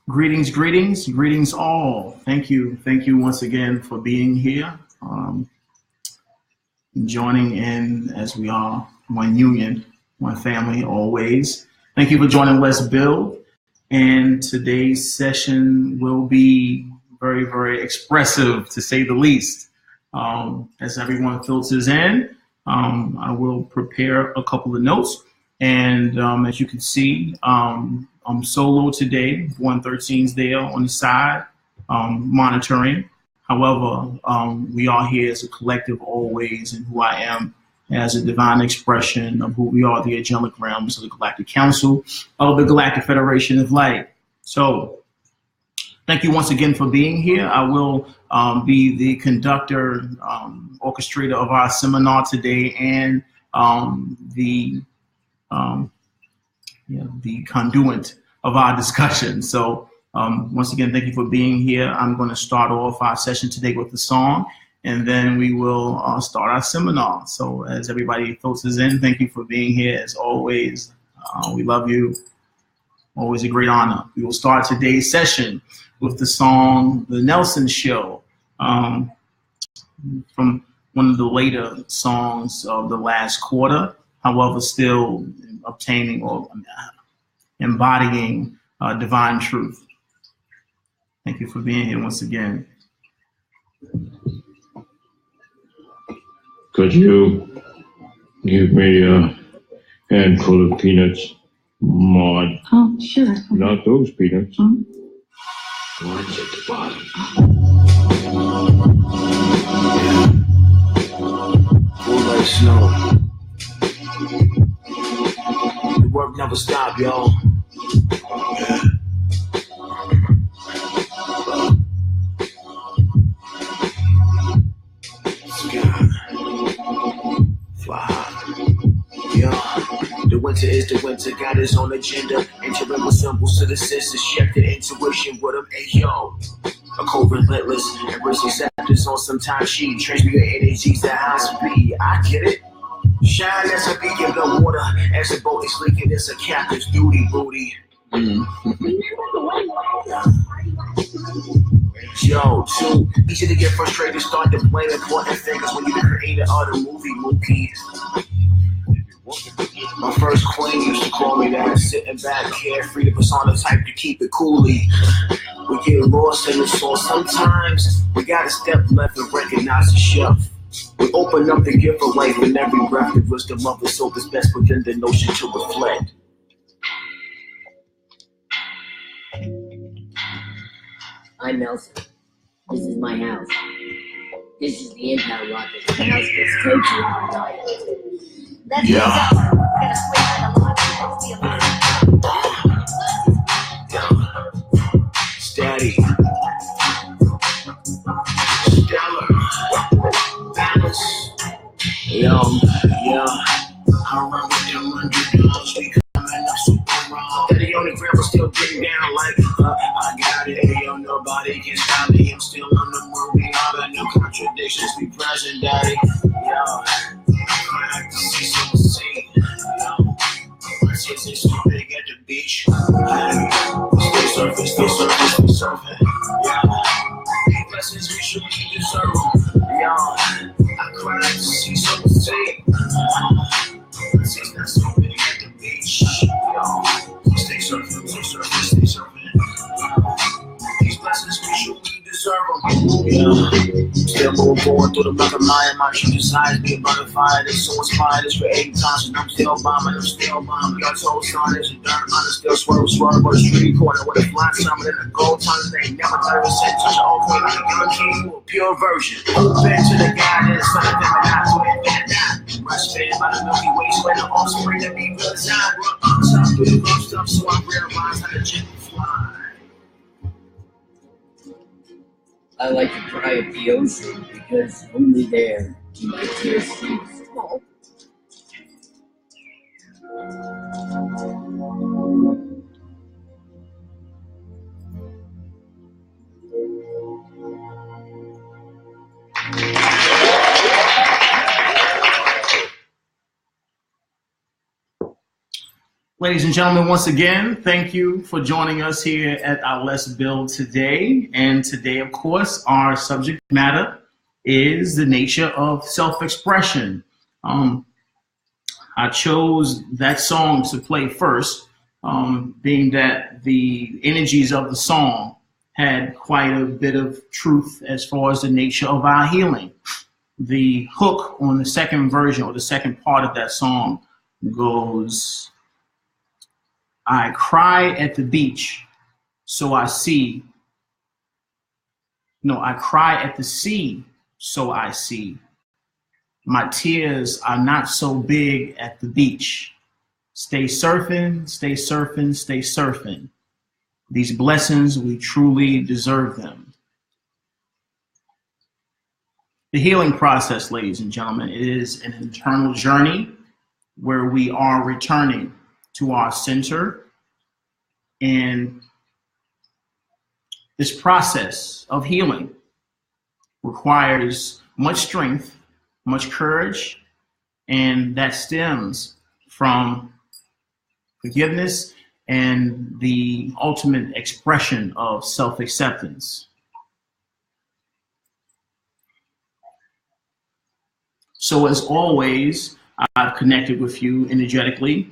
Greetings all. Thank you once again for being here, joining in as we are one union, one family always. Thank you for joining Let's Build. And today's session will be very, very expressive, to say the least. As everyone filters in, I will prepare a couple of notes. And as you can see, I'm solo today. 113's there on the side, monitoring. However, we are here as a collective always, and who I am as a divine expression of who we are, the angelic realms of the Galactic Council of the Galactic Federation of Light. So thank you once again for being here. I will be the conductor, orchestrator of our seminar today, and the conduit of our discussion. So once again, thank you for being here. I'm going to start off our session today with a song, and then we will start our seminar. So as everybody filters in, thank you for being here as always. We love you. Always a great honor. We will start today's session with the song The Nelson Show, from one of the later songs of the last quarter, however, still obtaining or embodying divine truth. Thank you for being here once again. Could you give me a handful of peanuts, Maud? Oh, sure. Not those peanuts. Oh. The ones at the bottom. Cool like snow. The work never stop, yo. Yeah. Sky. Fly. Yeah. The winter is the winter, got his own agenda. Entering with symbols to the senses, check the intuition with him. Hey, yo. A cold relentless, embracing acceptance on some time sheet. Transmute your energies at high speed. I get it. Shine as a beacon, the water as a boat is leaking. It's a captain's duty, booty. Yo, too easy to get frustrated, start to blame and pointing fingers when you the creator of the movie. My first queen used to call me that, sitting back, carefree, the persona type to keep it coolly. We get lost in the source. Sometimes we gotta step left and recognize the chef. We open up the gift of life in every breath. The wisdom of the soul is best within the notion to reflect. I'm Nelson. This is my house. This is the Intel rocket. The house gets coachy every night. That's Yeah. Gonna sleep in a lot. Steady. Stellar. Balance. Yeah. I run with them $100. We coming up super raw. Steady on the ground, but still getting down like I got it. Hey, yo, nobody can stop me. I'm still on the movie. All the new contradictions be present, daddy. Yo. I like to see some sea. Yo. My tits is so big at the beach. Stay surfing. Yeah. Blessings, we should be deserve them. Yo. I cry to see some sea. My tits not so big at the beach. Yo. Stay surfing. These blessings, we should be deserve them. Yeah. Still moving forward through the black of Maya. My true desires be butterfied. It's so inspired. It's for 8 times. And I'm still bombing. Got told son, there's a dirt on it. Still swerve on the street corner with a flat summer and a gold tongue. They ain't never 30% touch an old point like a young king. A pure version. Open to the guidance. Son of them and not to invent that. Breastfed by the Milky Way. Spread the offspring to be good design. Run up top through the rough stuff. So I realize how to gently fly. I like to cry at the ocean because only there do my tears seem small. Ladies and gentlemen, once again, thank you for joining us here at our Let's Build today. And today, of course, our subject matter is the nature of self-expression. I chose that song to play first, being that the energies of the song had quite a bit of truth as far as the nature of our healing. The hook on the second version, or the second part of that song, goes, I cry at the beach, so I see. No, I cry at the sea, so I see. My tears are not so big at the beach. Stay surfing, stay surfing, stay surfing. These blessings, we truly deserve them. The healing process, ladies and gentlemen, is an internal journey where we are returning to our center. And this process of healing requires much strength, much courage, and that stems from forgiveness and the ultimate expression of self-acceptance. So as always, I've connected with you energetically,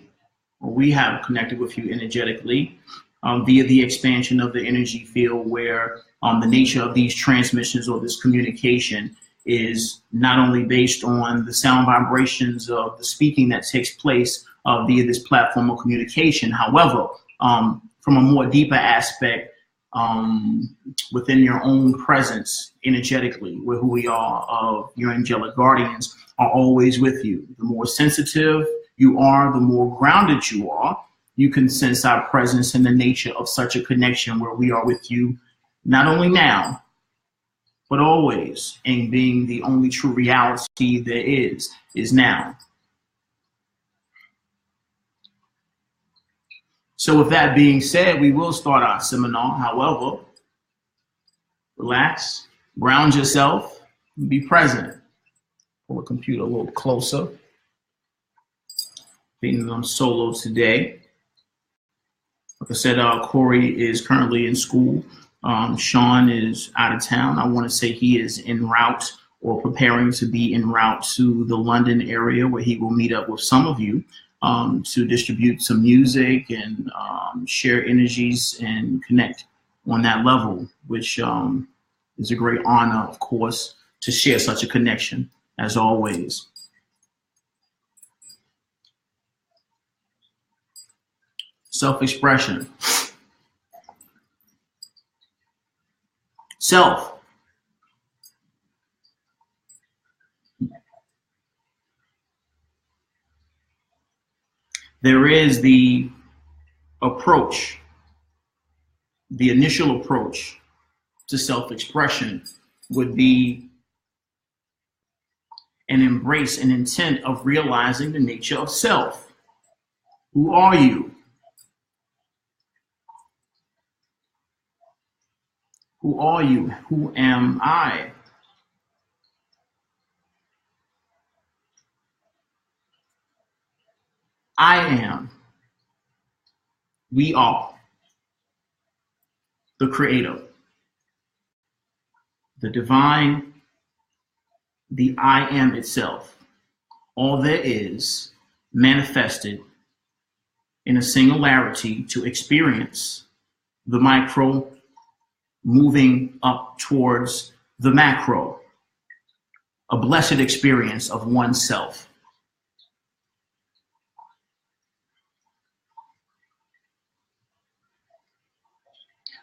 or we have connected with you energetically via the expansion of the energy field, where the nature of these transmissions or this communication is not only based on the sound vibrations of the speaking that takes place via this platform of communication. However, from a more deeper aspect, within your own presence energetically, where who we are of your angelic guardians are always with you. The more sensitive you are, the more grounded you are, you can sense our presence and the nature of such a connection where we are with you, not only now, but always, and being the only true reality there is now. So with that being said, we will start our seminar. However, relax, ground yourself, be present. Pull the computer a little closer. Being that I'm solo today. Like I said, Corey is currently in school. Sean is out of town. I want to say he is en route or preparing to be en route to the London area, where he will meet up with some of you to distribute some music and share energies and connect on that level, which is a great honor, of course, to share such a connection, as always. Self-expression. Self. There is the approach, the initial approach to self-expression would be an embrace and intent of realizing the nature of self. Who are you? Who are you? Who am I? I am. We are. The Creator. The divine. The I am itself. All there is manifested in a singularity to experience the micro moving up towards the macro, a blessed experience of oneself.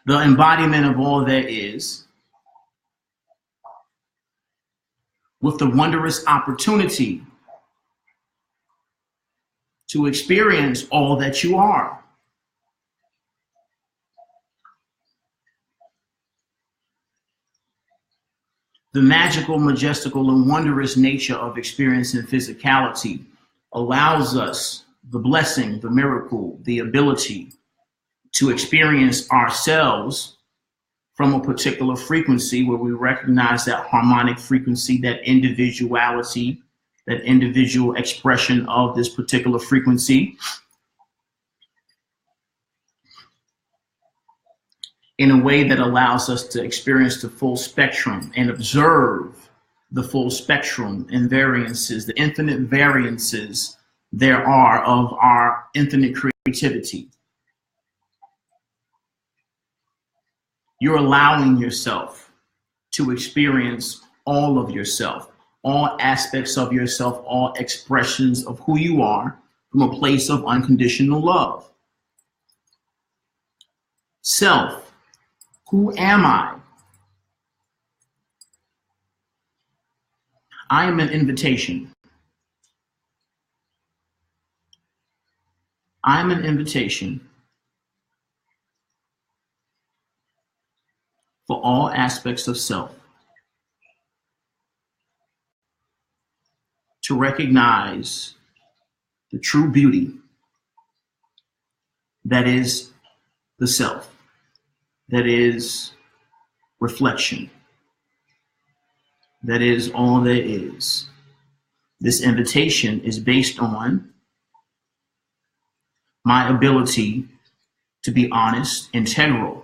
The embodiment of all there is, with the wondrous opportunity to experience all that you are. The magical, majestical, and wondrous nature of experiencing physicality allows us the blessing, the miracle, the ability to experience ourselves from a particular frequency where we recognize that harmonic frequency, that individuality, that individual expression of this particular frequency. in a way that allows us to experience the full spectrum and observe the full spectrum and variances, the infinite variances there are of our infinite creativity. You're allowing yourself to experience all of yourself, all aspects of yourself, all expressions of who you are from a place of unconditional love. Self, who am I? I am an invitation. I'm an invitation for all aspects of self to recognize the true beauty that is the self, that is reflection, that is all there is. This invitation is based on my ability to be honest, integral,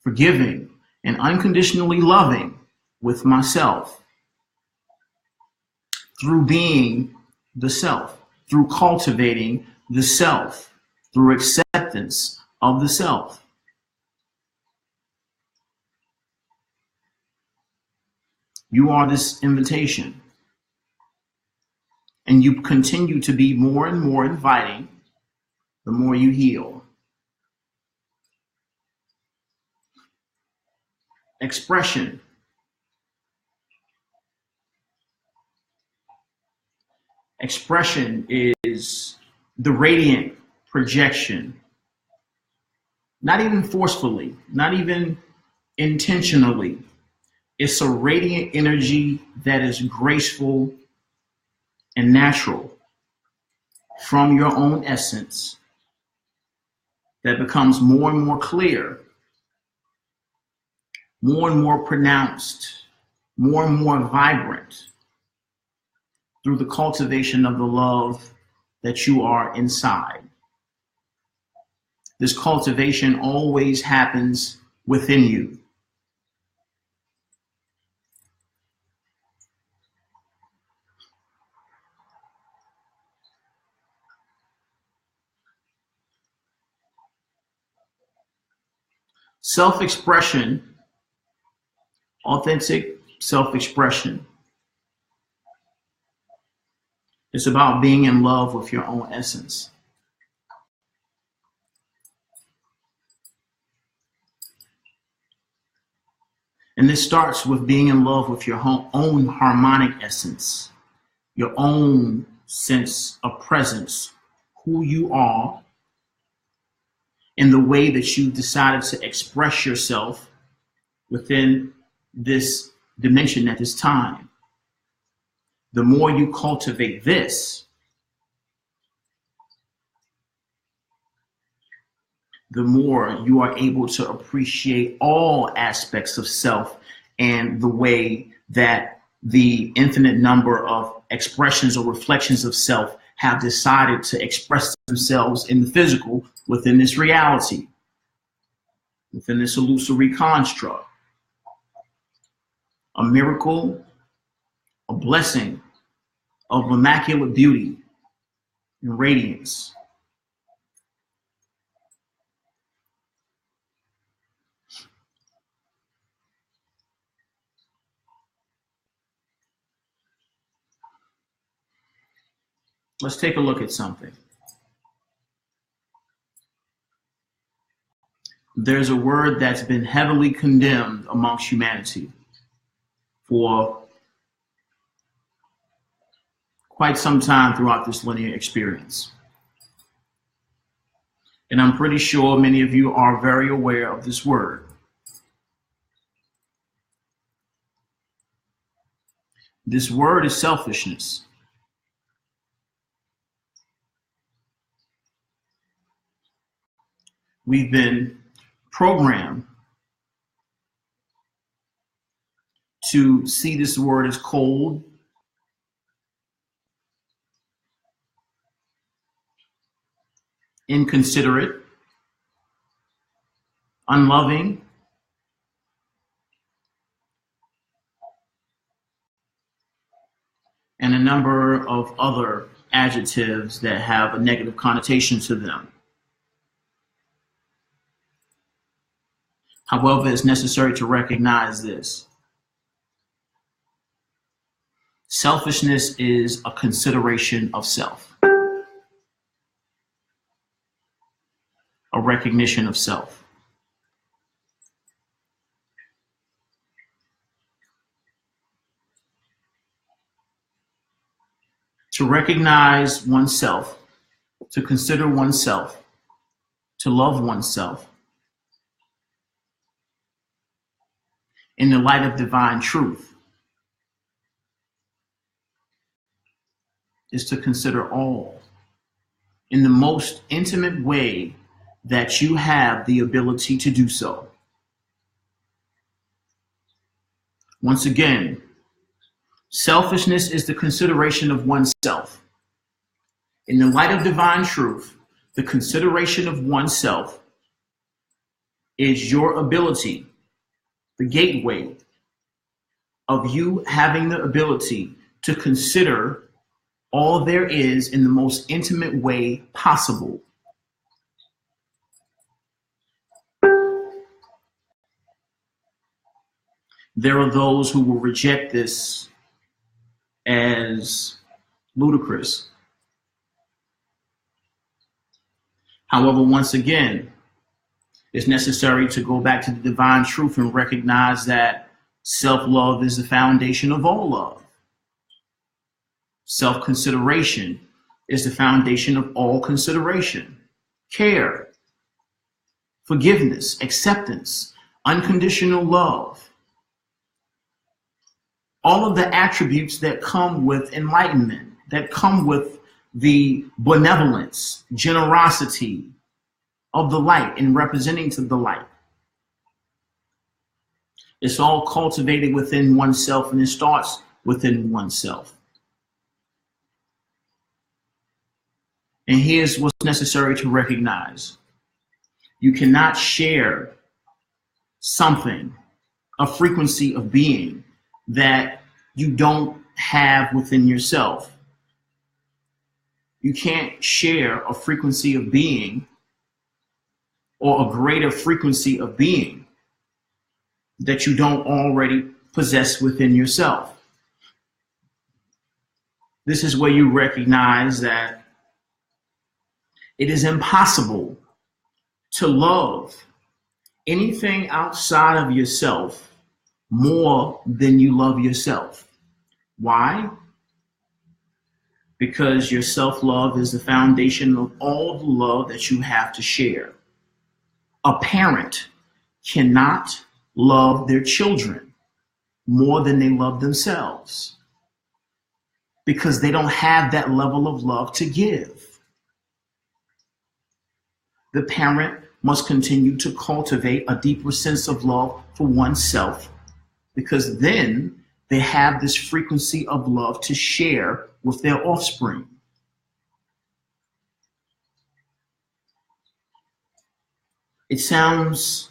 forgiving, and unconditionally loving with myself through being the self, through cultivating the self, through acceptance of the self. You are this invitation, and you continue to be more and more inviting the more you heal. Expression. Expression is the radiant projection, not even forcefully, not even intentionally. It's a radiant energy that is graceful and natural from your own essence that becomes more and more clear, more and more pronounced, more and more vibrant through the cultivation of the love that you are inside. This cultivation always happens within you. Self-expression, authentic self-expression, it's about being in love with your own essence. And this starts with being in love with your own harmonic essence, your own sense of presence, who you are, in the way that you decided to express yourself within this dimension at this time. The more you cultivate this, the more you are able to appreciate all aspects of self and the way that the infinite number of expressions or reflections of self have decided to express themselves in the physical within this reality, within this illusory construct. A miracle, a blessing of immaculate beauty and radiance. Let's take a look at something. There's a word that's been heavily condemned amongst humanity for quite some time throughout this linear experience. And I'm pretty sure many of you are very aware of this word. This word is selfishness. We've been programmed to see this word as cold, inconsiderate, unloving, number of other adjectives that have a negative connotation to them. However, it's necessary to recognize this. Selfishness is a consideration of self, a recognition of self. To recognize oneself, to consider oneself, to love oneself in the light of divine truth is to consider all in the most intimate way that you have the ability to do so. Once again, selfishness is the consideration of oneself. In the light of divine truth, the consideration of oneself is your ability, the gateway of you having the ability to consider all there is in the most intimate way possible. There are those who will reject this as ludicrous. However, once again, it's necessary to go back to the divine truth and recognize that self-love is the foundation of all love. Self-consideration is the foundation of all consideration. Care, forgiveness, acceptance, unconditional love. All of the attributes that come with enlightenment, that come with the benevolence, generosity of the light and representing to the light. It's all cultivated within oneself, and it starts within oneself. And here's what's necessary to recognize. You cannot share something, a frequency of being that you don't have within yourself. You can't share a frequency of being or a greater frequency of being that you don't already possess within yourself. This is where you recognize that it is impossible to love anything outside of yourself more than you love yourself. Why? Because your self-love is the foundation of all the love that you have to share. A parent cannot love their children more than they love themselves because they don't have that level of love to give. The parent must continue to cultivate a deeper sense of love for oneself, because then they have this frequency of love to share with their offspring. It sounds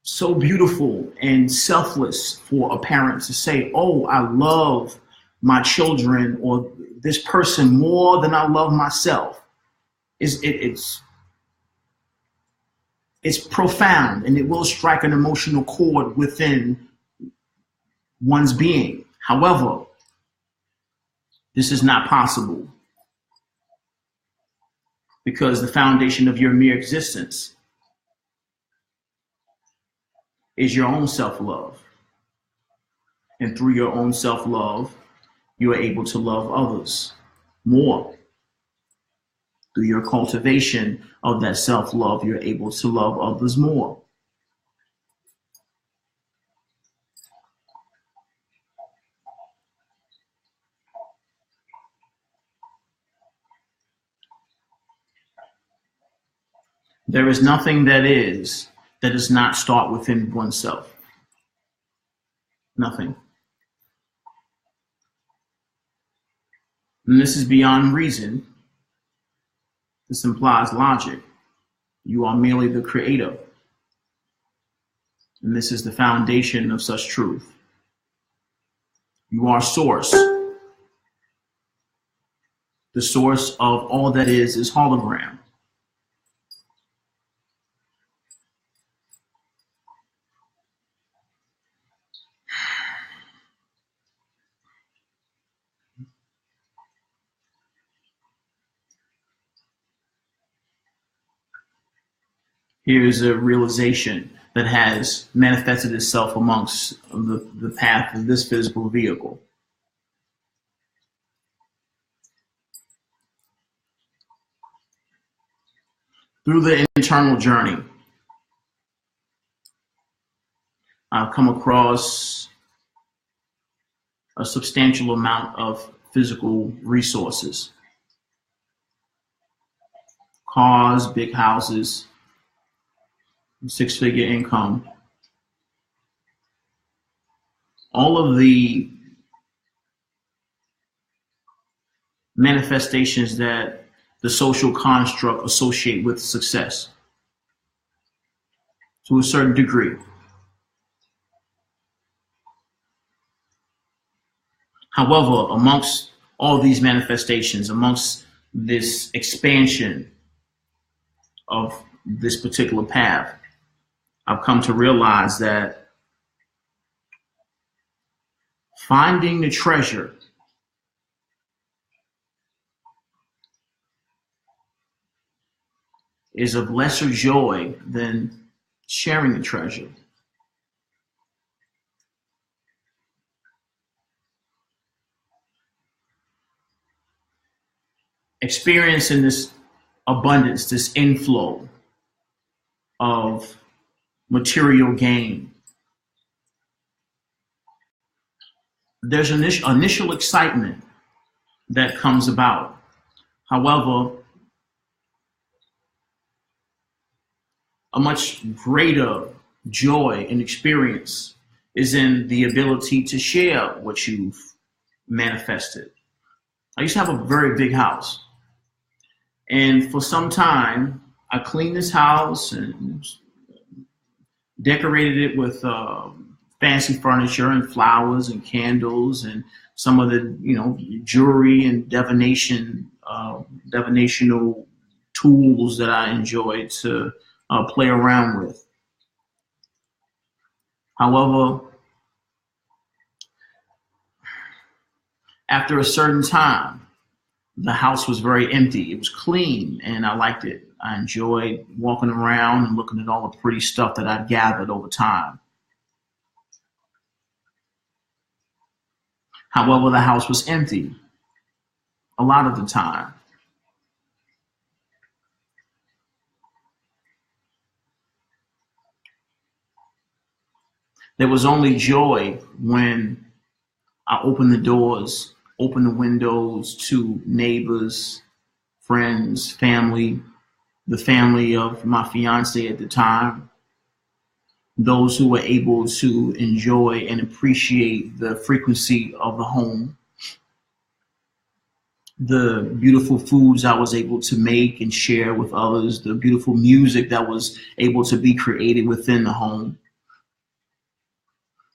so beautiful and selfless for a parent to say, oh, I love my children or this person more than I love myself. It's profound, and it will strike an emotional chord within one's being. However, this is not possible because the foundation of your mere existence is your own self-love. And through your own self-love, you are able to love others more. Through your cultivation of that self-love, you're able to love others more. There is nothing that does not start within oneself. Nothing. And this is beyond reason. This implies logic. You are merely the creator. And this is the foundation of such truth. You are source. The source of all that is hologram. Here's a realization that has manifested itself amongst the path of this physical vehicle. Through the internal journey, I've come across a substantial amount of physical resources. Cars, big houses, six-figure income. All of the manifestations that the social construct associate with success to a certain degree. However, amongst all these manifestations, amongst this expansion of this particular path, I've come to realize that finding the treasure is of lesser joy than sharing the treasure. Experiencing this abundance, this inflow of material gain. There's initial excitement that comes about. However, a much greater joy and experience is in the ability to share what you've manifested. I used to have a very big house. And for some time, I cleaned this house and decorated it with fancy furniture and flowers and candles and some of the, jewelry and divination, divinational tools that I enjoyed to play around with. However, after a certain time, the house was very empty. It was clean and I liked it. I enjoyed walking around and looking at all the pretty stuff that I'd gathered over time. However, the house was empty a lot of the time. There was only joy when I opened the doors, opened the windows to neighbors, friends, family, the family of my fiance at the time, those who were able to enjoy and appreciate the frequency of the home, the beautiful foods I was able to make and share with others, the beautiful music that was able to be created within the home.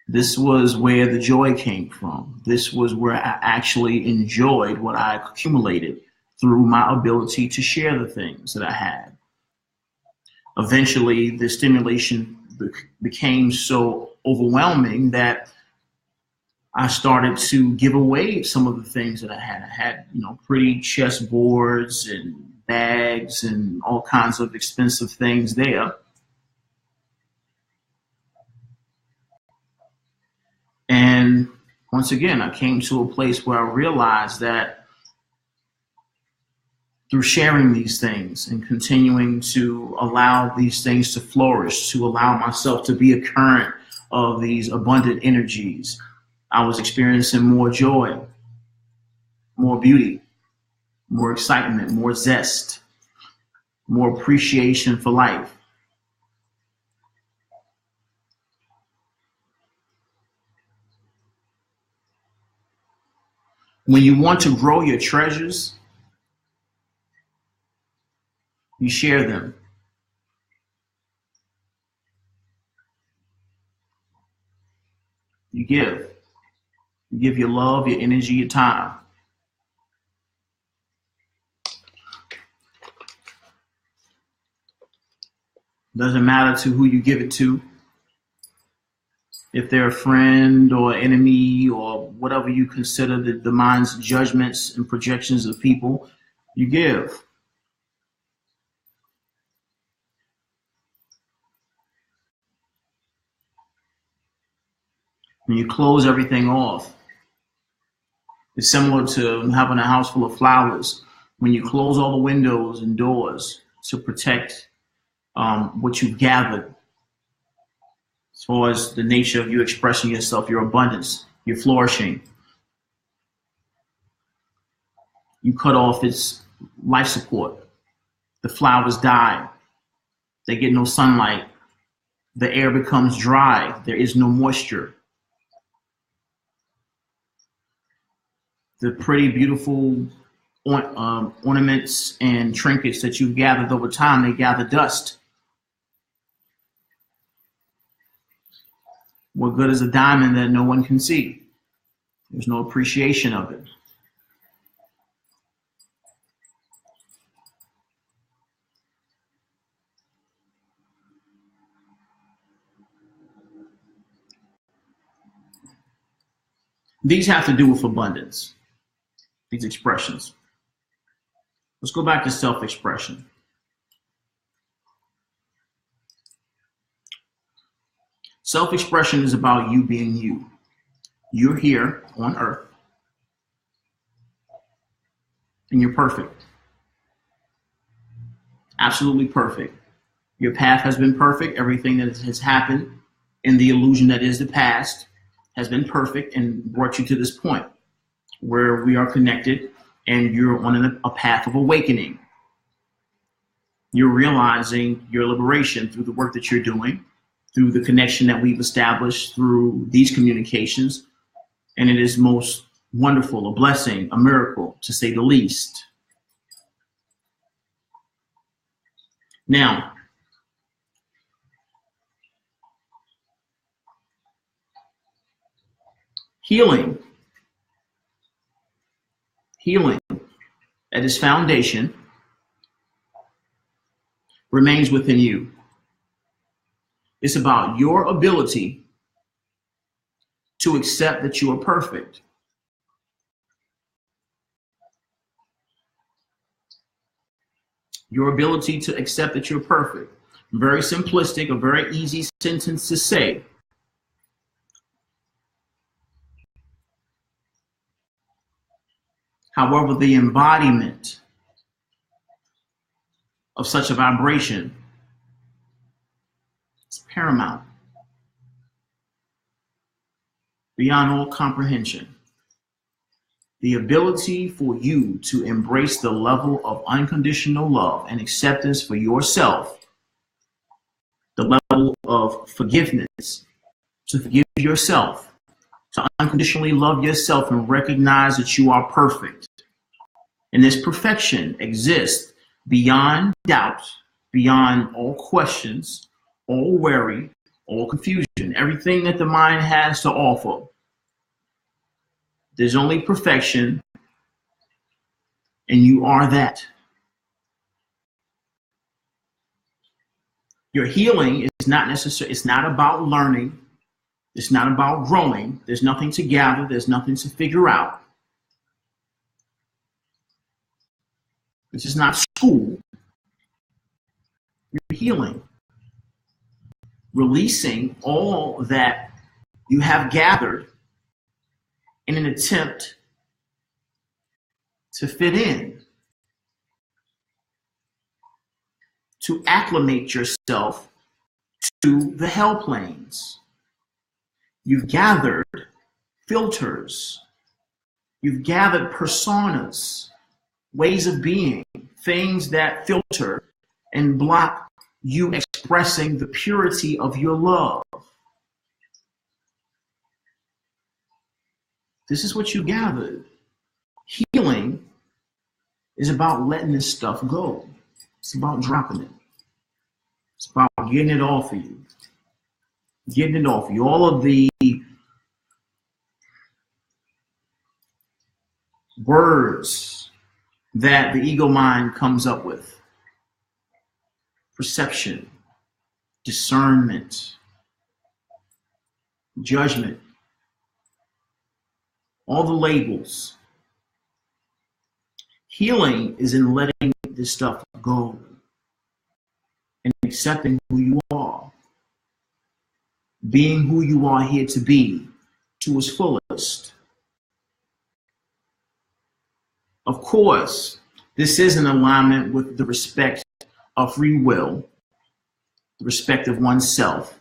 This was where the joy came from. This was where I actually enjoyed what I accumulated through my ability to share the things that I had. Eventually, the stimulation became so overwhelming that I started to give away some of the things that I had. I had, pretty chessboards and bags and all kinds of expensive things there. And once again, I came to a place where I realized that through sharing these things and continuing to allow these things to flourish, to allow myself to be a current of these abundant energies, I was experiencing more joy, more beauty, more excitement, more zest, more appreciation for life. When you want to grow your treasures, you share them. You give. You give your love, your energy, your time. Doesn't matter to who you give it to. If they're a friend or enemy or whatever you consider the mind's judgments and projections of people, you give. When you close everything off, it's similar to having a house full of flowers. When you close all the windows and doors to protect what you've gathered, as far as the nature of you expressing yourself, your abundance, your flourishing, you cut off its life support. The flowers die. They get no sunlight. The air becomes dry. There is no moisture. The pretty, beautiful ornaments and trinkets that you've gathered over time, they gather dust. What good is a diamond that no one can see? There's no appreciation of it. These have to do with abundance, these expressions. Let's go back to self-expression. Self-expression is about you being you. You're here on earth, and you're perfect. Absolutely perfect. Your path has been perfect. Everything that has happened in the illusion that is the past has been perfect and brought you to this point where we are connected and you're on a path of awakening. You're realizing your liberation through the work that you're doing, through the connection that we've established through these communications. And it is most wonderful, a blessing, a miracle, to say the least. Now, healing at its foundation remains within you. It's about your ability to accept that you are perfect. Your ability to accept that you're perfect. Very simplistic, a very easy sentence to say. However, the embodiment of such a vibration is paramount, beyond all comprehension. The ability for you to embrace the level of unconditional love and acceptance for yourself, the level of forgiveness, to forgive yourself, to unconditionally love yourself and recognize that you are perfect. And this perfection exists beyond doubt, beyond all questions, all worry, all confusion, everything that the mind has to offer. There's only perfection, and you are that. Your healing is not necessary. It's not about learning. It's not about growing. There's nothing to gather. There's nothing to figure out. This is not school. You're healing. Releasing all that you have gathered in an attempt to fit in, to acclimate yourself to the hell planes. You've gathered filters. You've gathered personas, ways of being, things that filter and block you expressing the purity of your love. This is what you gathered. Healing is about letting this stuff go. It's about dropping it. It's about getting it off of you. Getting it off you. All of the words that the ego mind comes up with. Perception, discernment, judgment, all the labels. Healing is in letting this stuff go and accepting who you are, being who you are here to be to its fullest. Of course, this is in alignment with the respect of free will, the respect of oneself,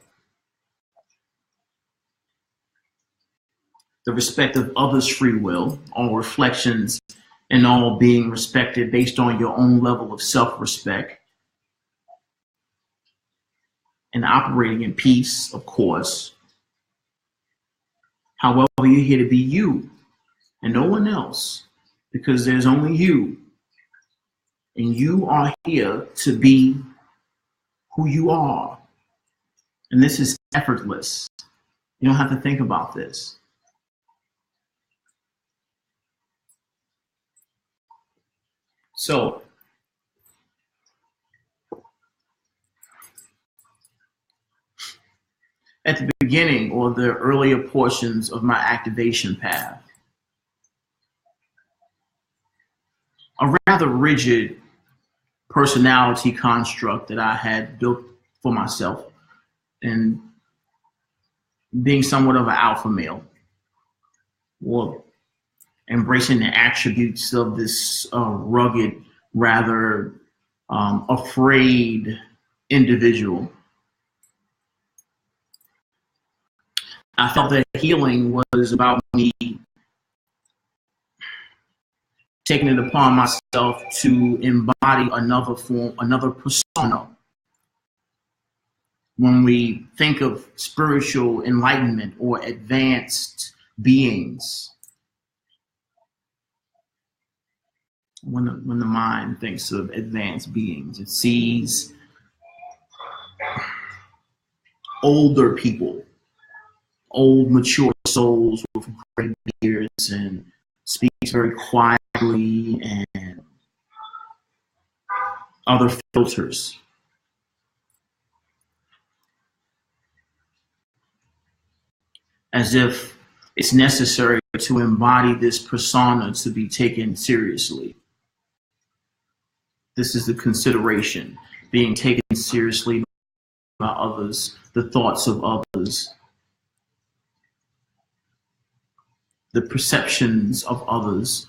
the respect of others' free will, all reflections and all being respected based on your own level of self-respect, and operating in peace, of course. However, you're here to be you and no one else, because there's only you. And you are here to be who you are. And this is effortless. You don't have to think about this. So, at the beginning or the earlier portions of my activation path, a rather rigid personality construct that I had built for myself, and being somewhat of an alpha male, or embracing the attributes of this rugged, rather afraid individual. I felt that healing was about me taking it upon myself to embody another form, another persona. When we think of spiritual enlightenment or advanced beings, when the mind thinks of advanced beings, it sees older people, old, mature souls with gray beards, and speaks very quietly, and other filters. As if it's necessary to embody this persona to be taken seriously. This is the consideration, being taken seriously by others, the thoughts of others, the perceptions of others.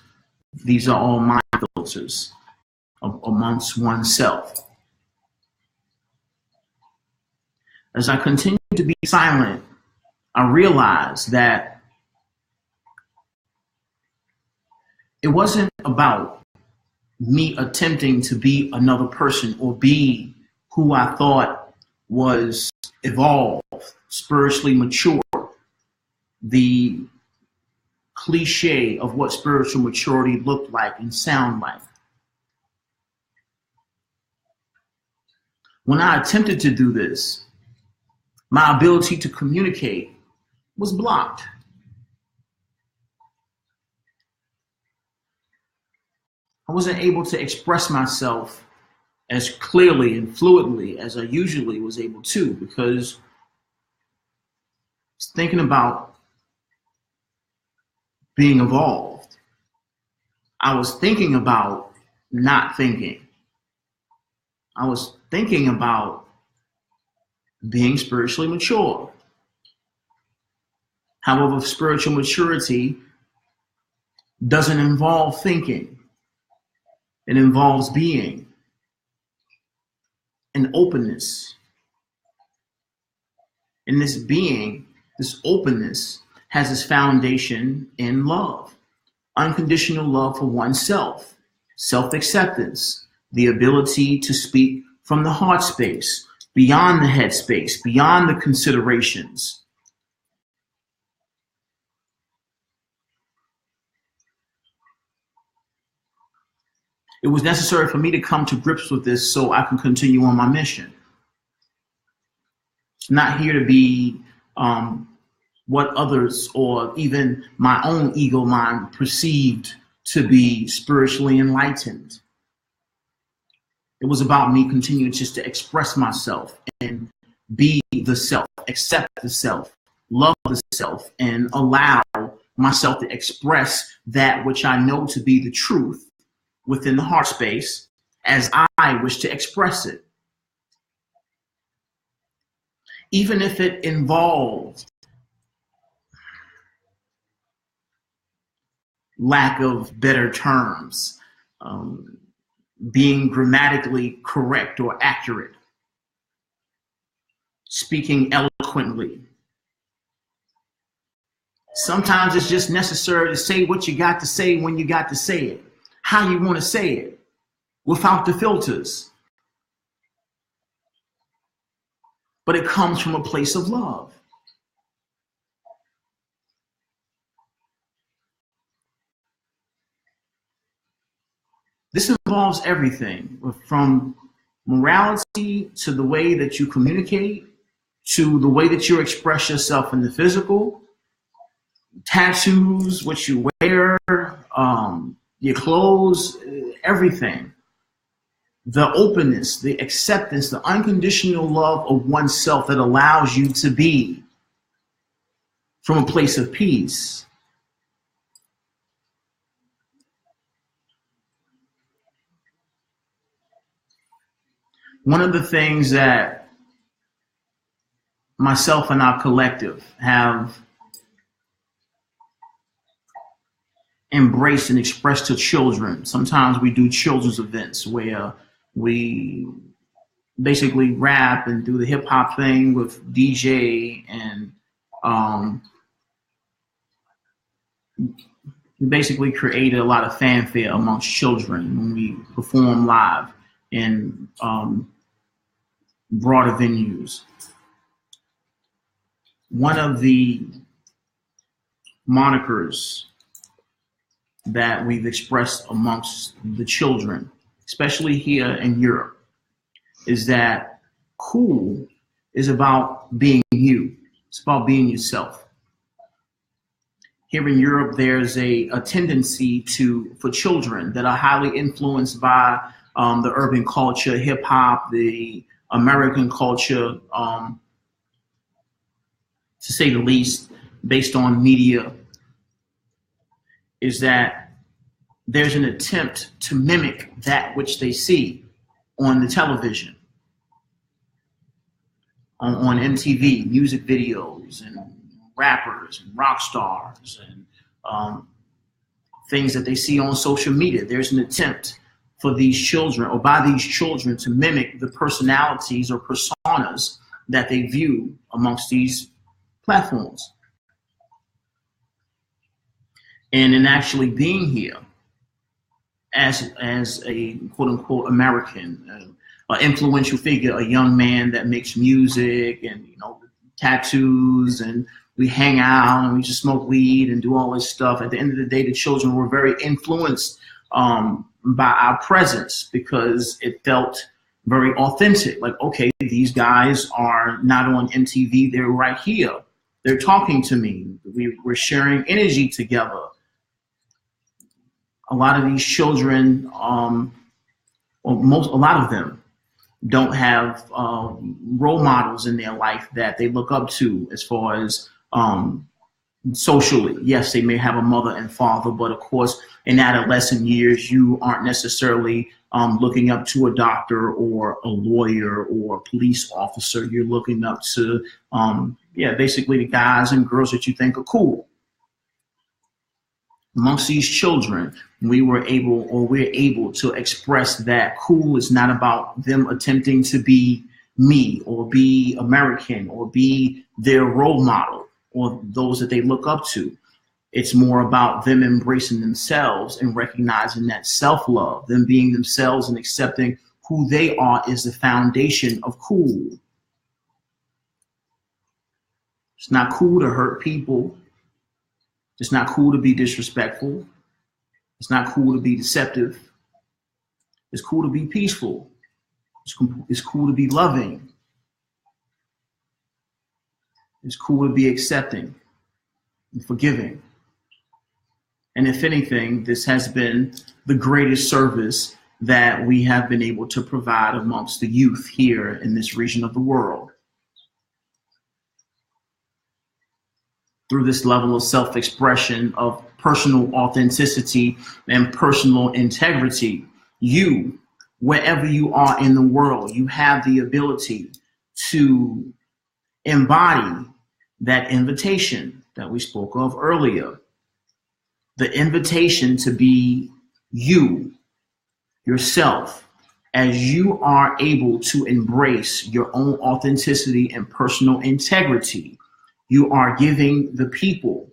These are all mind filters amongst oneself. As I continue to be silent, I realized that it wasn't about me attempting to be another person or be who I thought was evolved, spiritually mature, the cliche of what spiritual maturity looked like and sound like. When I attempted to do this, my ability to communicate was blocked. I wasn't able to express myself as clearly and fluidly as I usually was able to, because I was thinking about being evolved. I was thinking about not thinking. I was thinking about being spiritually mature. However, spiritual maturity doesn't involve thinking. It involves being and openness. And this being, this openness, has its foundation in love, unconditional love for oneself, self-acceptance, the ability to speak from the heart space, beyond the head space, beyond the considerations. It was necessary for me to come to grips with this so I can continue on my mission. It's not here to be what others or even my own ego mind perceived to be spiritually enlightened. It was about me continuing just to express myself and be the self, accept the self, love the self, and allow myself to express that which I know to be the truth within the heart space as I wish to express it. Even if it involves lack of better terms, being grammatically correct or accurate, speaking eloquently. Sometimes it's just necessary to say what you got to say when you got to say it, how you want to say it, without the filters. But it comes from a place of love. This involves everything from morality to the way that you communicate, to the way that you express yourself in the physical, tattoos, what you wear, your clothes, everything. The openness, the acceptance, the unconditional love of oneself that allows you to be from a place of peace. One of the things that myself and our collective have embraced and expressed to children, sometimes we do children's events where we basically rap and do the hip hop thing with DJ and basically created a lot of fanfare amongst children when we perform live in broader venues. One of the monikers that we've expressed amongst the children, especially here in Europe, is that cool is about being you. It's about being yourself. Here in Europe, there's a tendency for children that are highly influenced by the urban culture, hip hop, the American culture, to say the least, based on media, is that there's an attempt to mimic that which they see on the television, on MTV, music videos and rappers and rock stars and things that they see on social media. There's an attempt for these children, or by these children, to mimic the personalities or personas that they view amongst these platforms. And in actually being here as a quote unquote American, influential figure, a young man that makes music and tattoos, and we hang out and we just smoke weed and do all this stuff. At the end of the day, the children were very influenced by our presence because it felt very authentic. Like, okay, these guys are not on MTV, they're right here. They're talking to me. We're sharing energy together. A lot of these children, a lot of them, don't have role models in their life that they look up to as far as socially. Yes, they may have a mother and father, but of course, in adolescent years, you aren't necessarily looking up to a doctor or a lawyer or a police officer. You're looking up to, basically the guys and girls that you think are cool. Amongst these children, we're able to express that cool is not about them attempting to be me or be American or be their role model or those that they look up to. It's more about them embracing themselves and recognizing that self-love, them being themselves and accepting who they are is the foundation of cool. It's not cool to hurt people. It's not cool to be disrespectful. It's not cool to be deceptive. It's cool to be peaceful. It's cool to be loving. It's cool to be accepting and forgiving. And if anything, this has been the greatest service that we have been able to provide amongst the youth here in this region of the world. through this level of self-expression, of personal authenticity and personal integrity. You, wherever you are in the world, you have the ability to embody that invitation that we spoke of earlier. The invitation to be you, yourself, as you are able to embrace your own authenticity and personal integrity. You are giving the people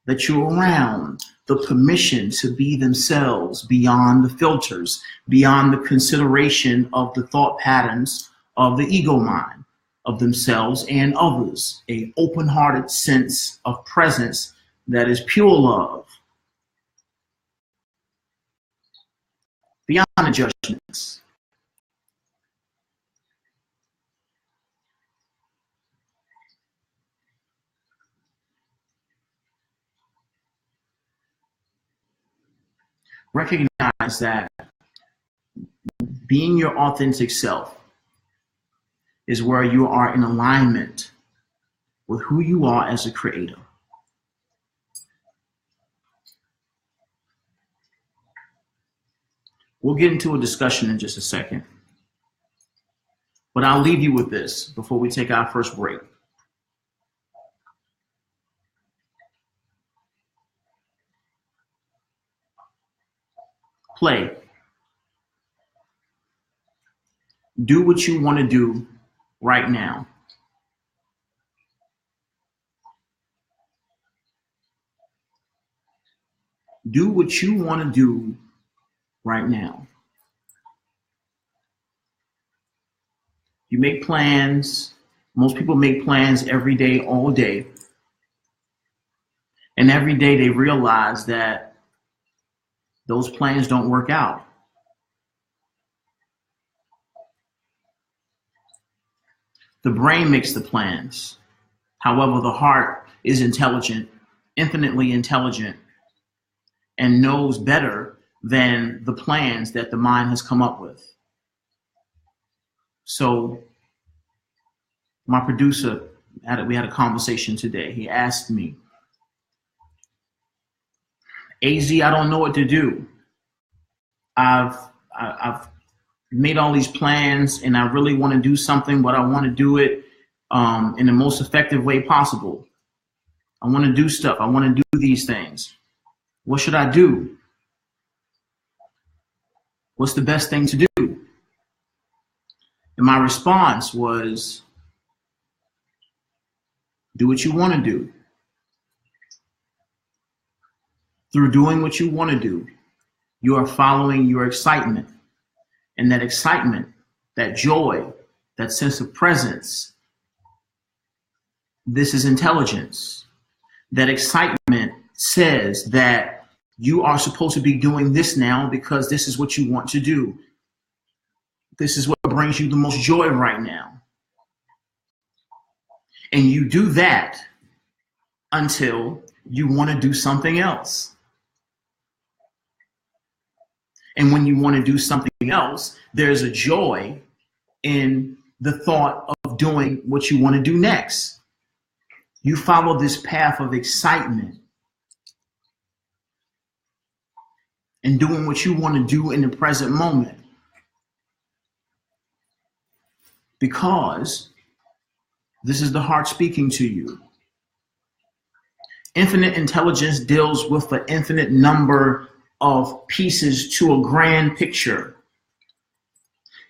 that you're around the permission to be themselves beyond the filters, beyond the consideration of the thought patterns of the ego mind, of themselves and others, an open-hearted sense of presence that is pure love, beyond the judgments. Recognize that being your authentic self is where you are in alignment with who you are as a creator. We'll get into a discussion in just a second, but I'll leave you with this before we take our first break. Play. Do what you want to do right now. Do what you want to do right now. You make plans. Most people make plans every day, all day. And every day they realize that those plans don't work out. The brain makes the plans. However, the heart is intelligent, infinitely intelligent, and knows better than the plans that the mind has come up with. So my producer, we had a conversation today. He asked me, AZ, I don't know what to do. I've made all these plans and I really want to do something, but I want to do it in the most effective way possible. I want to do stuff. I want to do these things. What should I do? What's the best thing to do? And my response was, do what you want to do. Through doing what you want to do, you are following your excitement. And that excitement, that joy, that sense of presence, this is intelligence. That excitement says that you are supposed to be doing this now because this is what you want to do. This is what brings you the most joy right now. And you do that until you want to do something else. And when you want to do something else, there's a joy in the thought of doing what you want to do next. You follow this path of excitement and doing what you want to do in the present moment. Because this is the heart speaking to you. Infinite intelligence deals with the infinite number of pieces to a grand picture.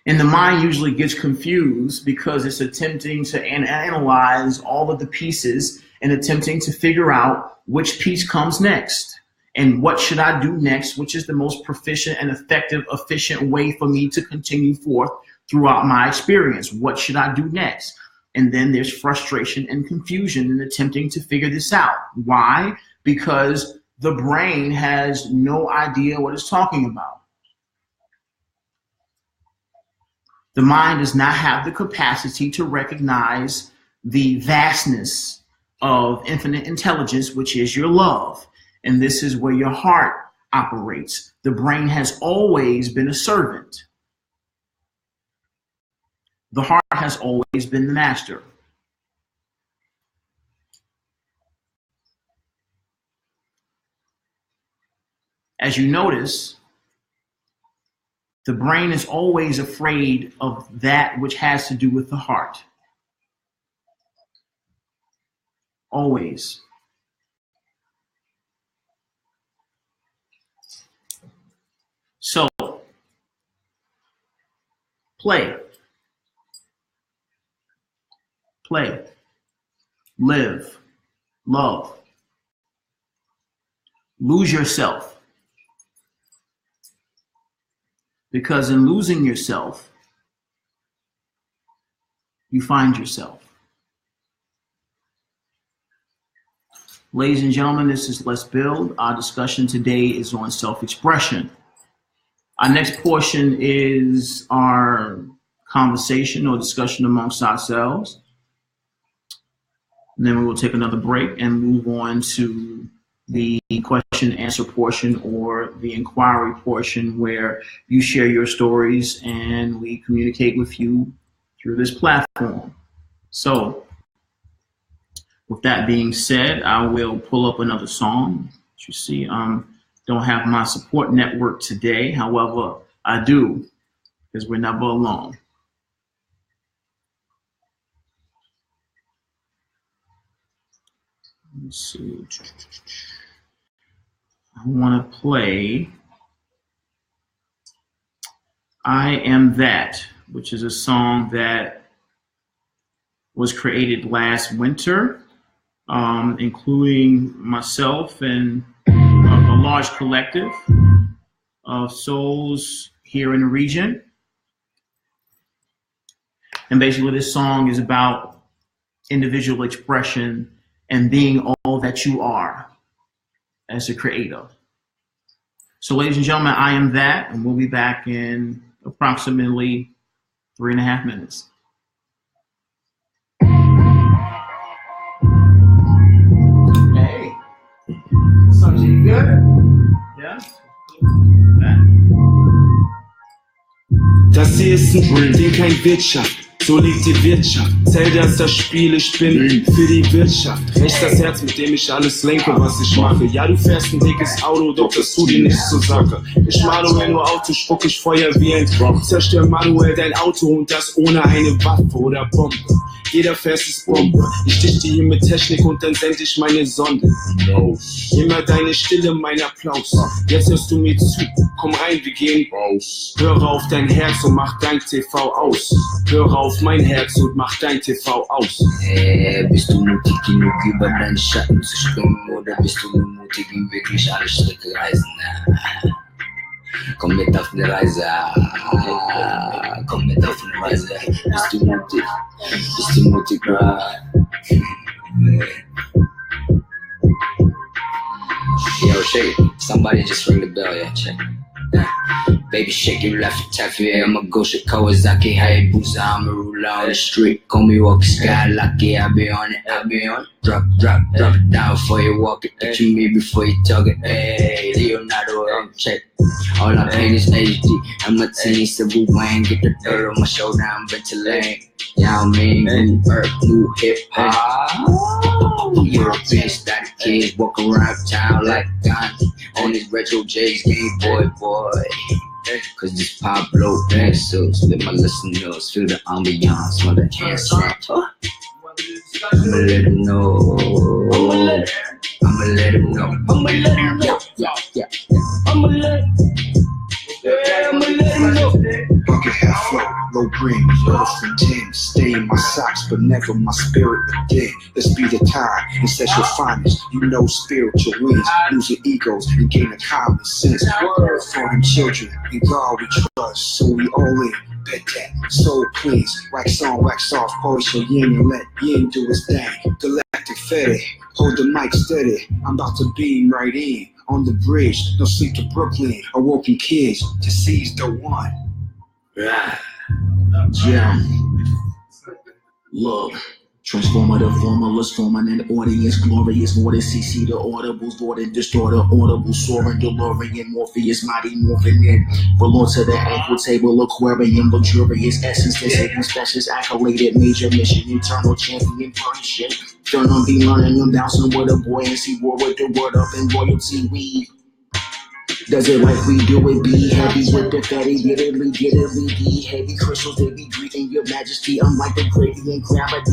And the mind usually gets confused because it's attempting to analyze all of the pieces and attempting to figure out which piece comes next and what should I do next, which is the most proficient and effective, efficient way for me to continue forth throughout my experience. What should I do next? And then there's frustration and confusion in attempting to figure this out. Why? Because the brain has no idea what it's talking about. The mind does not have the capacity to recognize the vastness of infinite intelligence, which is your love. And this is where your heart operates. The brain has always been a servant. The heart has always been the master. as you notice, the brain is always afraid of that which has to do with the heart. Always. So, play, live, love, lose yourself. Because in losing yourself, you find yourself. Ladies and gentlemen, this is Let's Build. Our discussion today is on self-expression. Our next portion is our conversation or discussion amongst ourselves. And then we will take another break and move on to the question and answer portion or the inquiry portion where you share your stories and we communicate with you through this platform. So, with that being said, I will pull up another song. As you see, don't have my support network today. However, I do, because we're never alone. Let's see. I want to play I Am That, which is a song that was created last winter, including myself and a large collective of souls here in the region. And basically this song is about individual expression and being all that you are as a creator. So ladies and gentlemen, I Am That, and we'll be back in approximately 3.5 minutes. Hey, something good? Yeah? Das hier ist ein Ding, kein Wirtschaft. So liegt die Wirtschaft. Zelda ist das Spiel, ich bin für die Wirtschaft. Recht das Herz, mit dem ich alles lenke, was ich mache. Ja, du fährst ein dickes Auto, doch das tut dir nichts zur Sache. Ich manuell nur Auto, spuck ich Feuer wie ein Drop. Zerstör manuell dein Auto und das ohne eine Waffe oder Bombe. Jeder Vers ist Bombe. Ich stich dir hier mit Technik und dann send ich meine Sonde. Immer deine Stille, mein Applaus. Jetzt hörst du mir zu. Komm rein, wir gehen raus. Höre auf dein Herz und mach dein TV aus. Höre auf mein Herz und mach dein TV aus. Bist du mutig genug, über deinen Schatten zu springen? Oder bist du nur mutig, in wirklich alle Schritte reisen? Komm mit auf eine Reise. Komm mit auf eine Reise. Bist du mutig? Bist du mutig, bro? Yo, shake it. Somebody just ring the bell, yeah, check it. Baby, shake your left taffy, yeah, I'ma go shit Kawasaki, Hayabusa, I'ma rule on the street. Call me walking sky lucky, I'll be on it. Drop it down before you walk it. Picture me before you talk it. Hey, Leonardo, I'm check. All I paint is HD. I'm a teeny civil Wayne. Get the dirt on my shoulder, I'm ventilating. Yeah, I mean, new earth, new hip hop. European static kids walk around town like Gandhi. On his retro J's, Game Boy. Cause this Pablo pencils with my listeners. Feel the ambiance, smell the hand scent. I'ma let him know. I'ma let him know. Yeah. I'ma let him know. Bucket hat flow, low green, love from 10. Stay in my socks, but never my spirit again. Let's be the time and set your finest. You know spiritual wins, lose your egos and gain a common sense. Word for them children, in God we trust, so we all in. Bet that, soul please, wax on, wax off, polish your yin and let yin do his thing. Galactic fetty, hold the mic steady. I'm about to beam right in. On the bridge, no sleep to Brooklyn. Awoken kids to seize the one. Yeah. Look. Transformative, formless, forming an audience, glorious, more than CC, the audibles, Lord and distorted, audible, soaring, DeLorean, Morpheus, mighty morphing in, belong to the ankle table, aquarium, luxurious essence, decision, specialist, accoladed, major mission, eternal champion, partnership, turn on, be learning, and bouncing with a buoyancy, war with the word up and royalty, weave. Does it like we do it, be heavy with the fatty, get it, be heavy crystals, they be greeting your majesty. I'm like the gradient gravity.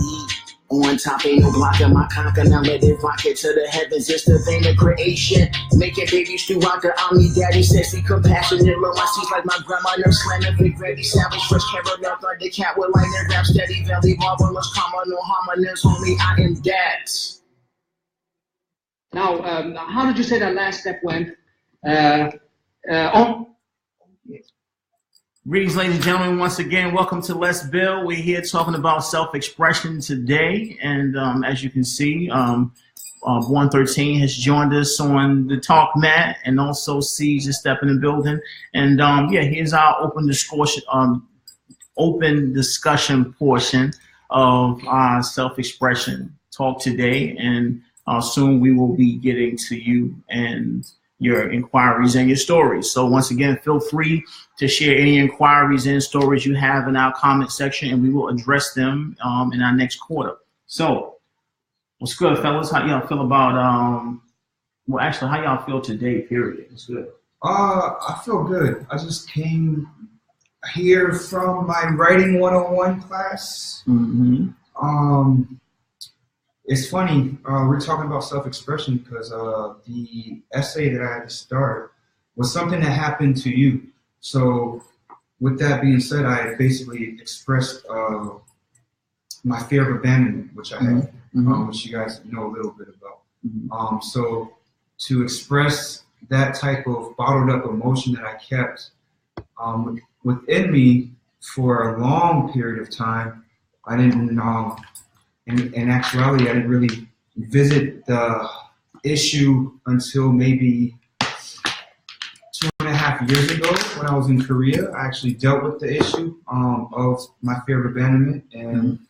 On top, ain't no blocking my conquer. Now let it rocket to the heavens. It's the vein of creation. Making babies throughout the omni. Daddy sexy, compassionate. Low my seats like my grandma. No slamming, big ready. Savage, fresh caramel. Thunder cat with lightning. Rap steady. Valley, marvelous. Comma, no homonyms. Homie, I am that. Now, how did you say that last step went? Greetings, ladies and gentlemen. Once again, welcome to Let's Build. We're here talking about self-expression today. And as you can see, Born 13 has joined us on the talk mat, and also Siege is stepping in the building. And yeah, here's our open discussion portion of our self-expression talk today. And soon we will be getting to you and your inquiries and your stories. So once again, feel free to share any inquiries and stories you have in our comment section, and we will address them in our next quarter. So what's good, fellas? How y'all feel about, well, actually, how y'all feel today, period? It's good. I feel good. I just came here from my writing 101 class. Mm-hmm. It's funny, we're talking about self-expression because the essay that I had to start was something that happened to you. So with that being said, I basically expressed my fear of abandonment, which I had, which you guys know a little bit about. So to express that type of bottled up emotion that I kept within me for a long period of time, I didn't in actuality, I didn't really visit the issue until maybe 2.5 years ago when I was in Korea. I actually dealt with the issue of my fear of abandonment, and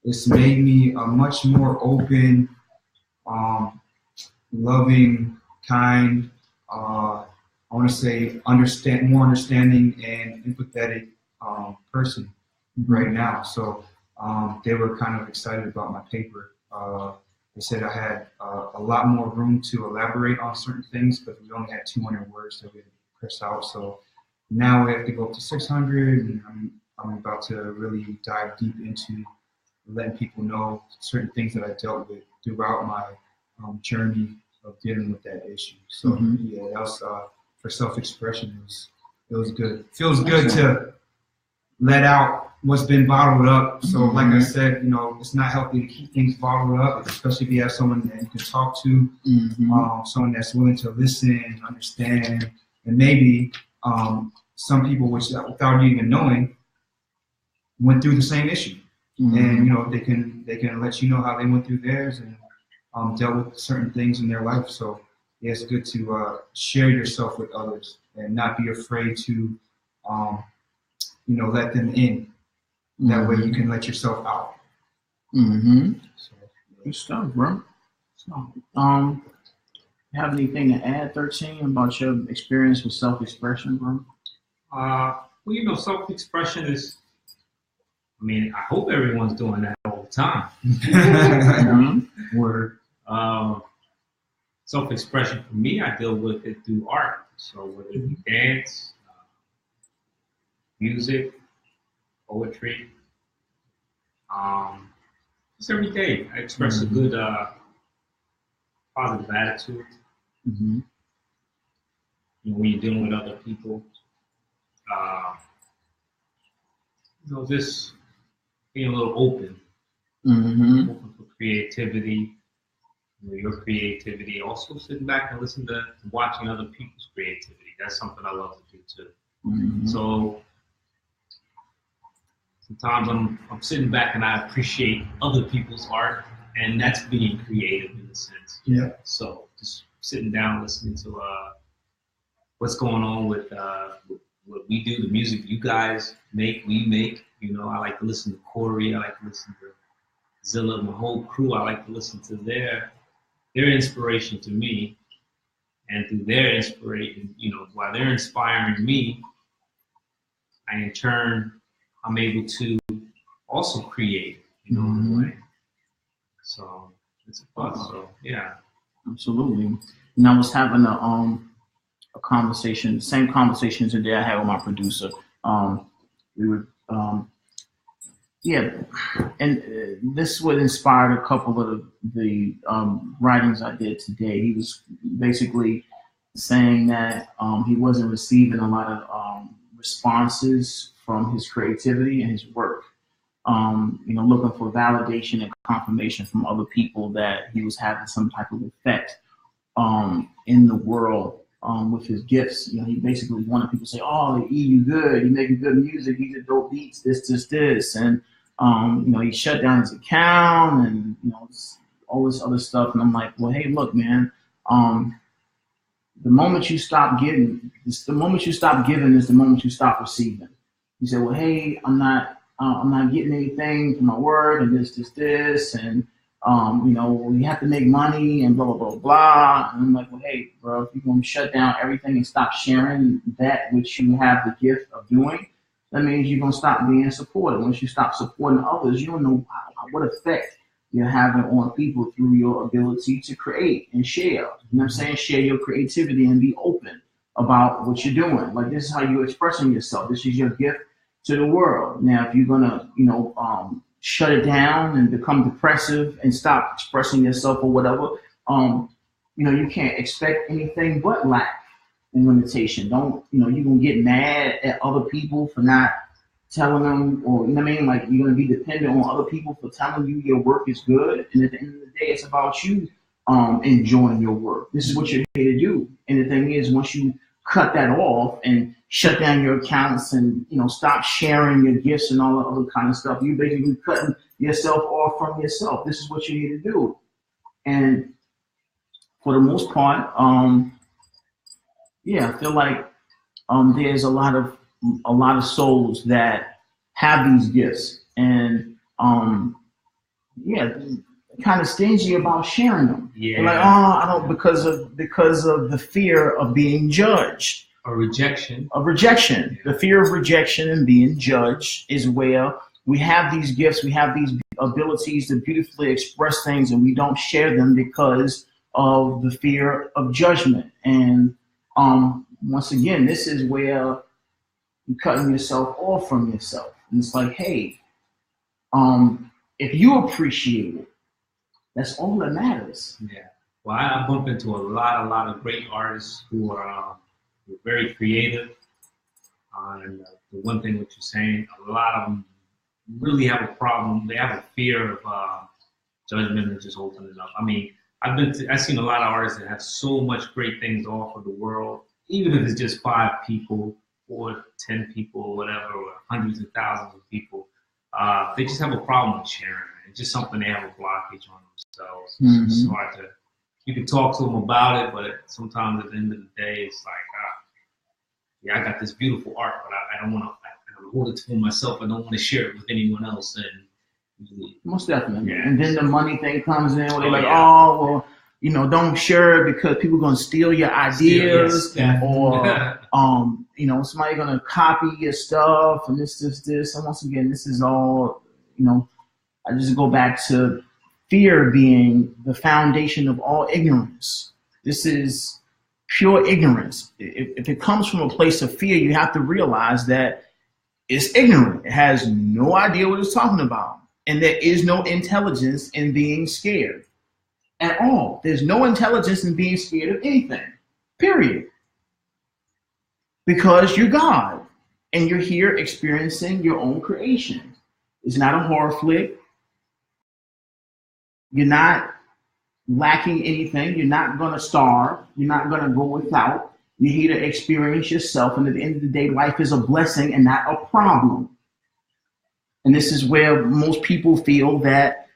it's made me a much more open, loving, kind, I want to say more understanding and empathetic person right now. So they were kind of excited about my paper. They said I had a lot more room to elaborate on certain things, but we only had 200 words that we had to press out. So now we have to go up to 600, and I'm about to really dive deep into letting people know certain things that I dealt with throughout my journey of dealing with that issue. So yeah, that was for self-expression. It was good. Feels good to let out what's been bottled up. So like I said, it's not healthy to keep things bottled up, especially if you have someone that you can talk to, someone that's willing to listen, understand, and maybe some people, which without you even knowing, went through the same issue. And they can let you know how they went through theirs and dealt with certain things in their life. So yeah, it's good to share yourself with others and not be afraid to let them in. That way you can let yourself out. So, Good stuff, bro. So, you have anything to add, 13, about your experience with self-expression, bro? Well, self-expression is, I hope everyone's doing that all the time. Word. Self-expression for me, I deal with it through art. So whether it be dance, music, poetry, just every day I express a good positive attitude. When you're dealing with other people, just being a little open, open for creativity, your creativity. Also sitting back and listening to watching other people's creativity. That's something I love to do too. So sometimes I'm sitting back and I appreciate other people's art, and that's being creative in a sense. Yeah. So just sitting down, listening to what's going on with what we do, the music you guys make, we make. I like to listen to Corey. I like to listen to Zilla, my whole crew. I like to listen to their inspiration to me, and through their inspiration, while they're inspiring me, I in turn I'm able to also create, in a way. So it's a plus. So yeah, absolutely. And I was having a a conversation, the same conversations that I had with my producer. We would, this would inspire a couple of the writings I did today. He was basically saying that he wasn't receiving a lot of responses from his creativity and his work. Looking for validation and confirmation from other people that he was having some type of effect in the world with his gifts. He basically wanted people to say, "Oh, E, you good? You making good music? These are dope beats. This," and he shut down his account and all this other stuff. And I'm like, well, hey, look, man. The moment you stop giving is the moment you stop receiving. You say, well, hey, I'm not getting anything for my work and this, and we have to make money and blah, blah, blah, blah. And I'm like, well, hey, bro, if you're going to shut down everything and stop sharing that which you have the gift of doing, that means you're going to stop being supported. Once you stop supporting others, you don't know what effect you're having on people through your ability to create and share. You know what I'm saying? Share your creativity and be open about what you're doing. Like, this is how you're expressing yourself. This is your gift to the world. Now, if you're gonna, shut it down and become depressive and stop expressing yourself or whatever, you can't expect anything but lack and limitation. You're gonna get mad at other people for not telling them, or like you're gonna be dependent on other people for telling you your work is good. And at the end of the day, it's about you enjoying your work. This is what you're here to do. And the thing is, once you cut that off and shut down your accounts and stop sharing your gifts and all the other kind of stuff, you basically cutting yourself off from yourself. This is what you're here to do. And for the most part, I feel like there's a lot of souls that have these gifts and kind of stingy about sharing them. Yeah. They're like, I don't, because of the fear of being judged. Or rejection. Of rejection. Yeah. The fear of rejection and being judged is where we have these gifts, we have these abilities to beautifully express things, and we don't share them because of the fear of judgment. And once again, this is where you're cutting yourself off from yourself. And it's like, hey, if you appreciate it, that's all that matters. Yeah. Well, I bump into a lot of great artists who are very creative. And the one thing what you're saying, a lot of them really have a problem. They have a fear of judgment and just opening up. I mean, I've seen a lot of artists that have so much great things to offer the world, even if it's just 5 people or 10 people or whatever, or hundreds of thousands of people. They just have a problem with sharing. It's just something they have a blockage on themselves. Mm-hmm. It's hard to, you can talk to them about it, but sometimes at the end of the day, it's like, I got this beautiful art, but I don't want to hold it to myself. I don't want to share it with anyone else. And most definitely. Yeah. And then the money thing comes in where they're well, don't share it because people are going to steal your ideas, or somebody going to copy your stuff and this. And once again, this is all, I just go back to fear being the foundation of all ignorance. This is pure ignorance. If it comes from a place of fear, you have to realize that it's ignorant. It has no idea what it's talking about. And there is no intelligence in being scared at all. There's no intelligence in being scared of anything, period. Because you're God and you're here experiencing your own creation. It's not a horror flick. You're not lacking anything. You're not going to starve. You're not going to go without. You're here to experience yourself. And at the end of the day, life is a blessing and not a problem. And this is where most people feel that,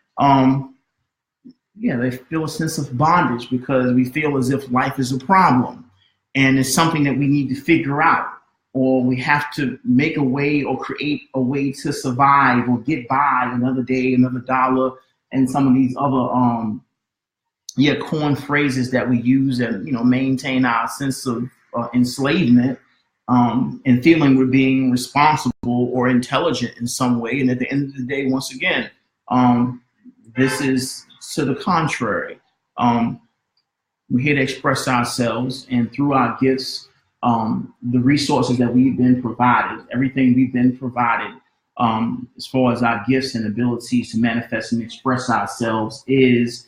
they feel a sense of bondage because we feel as if life is a problem and it's something that we need to figure out, or we have to make a way or create a way to survive or get by another day, another dollar, and some of these other corn phrases that we use that maintain our sense of enslavement and feeling we're being responsible or intelligent in some way. And at the end of the day, once again, this is to the contrary. We're here to express ourselves, and through our gifts, the resources that we've been provided, everything we've been provided, as far as our gifts and abilities to manifest and express ourselves, this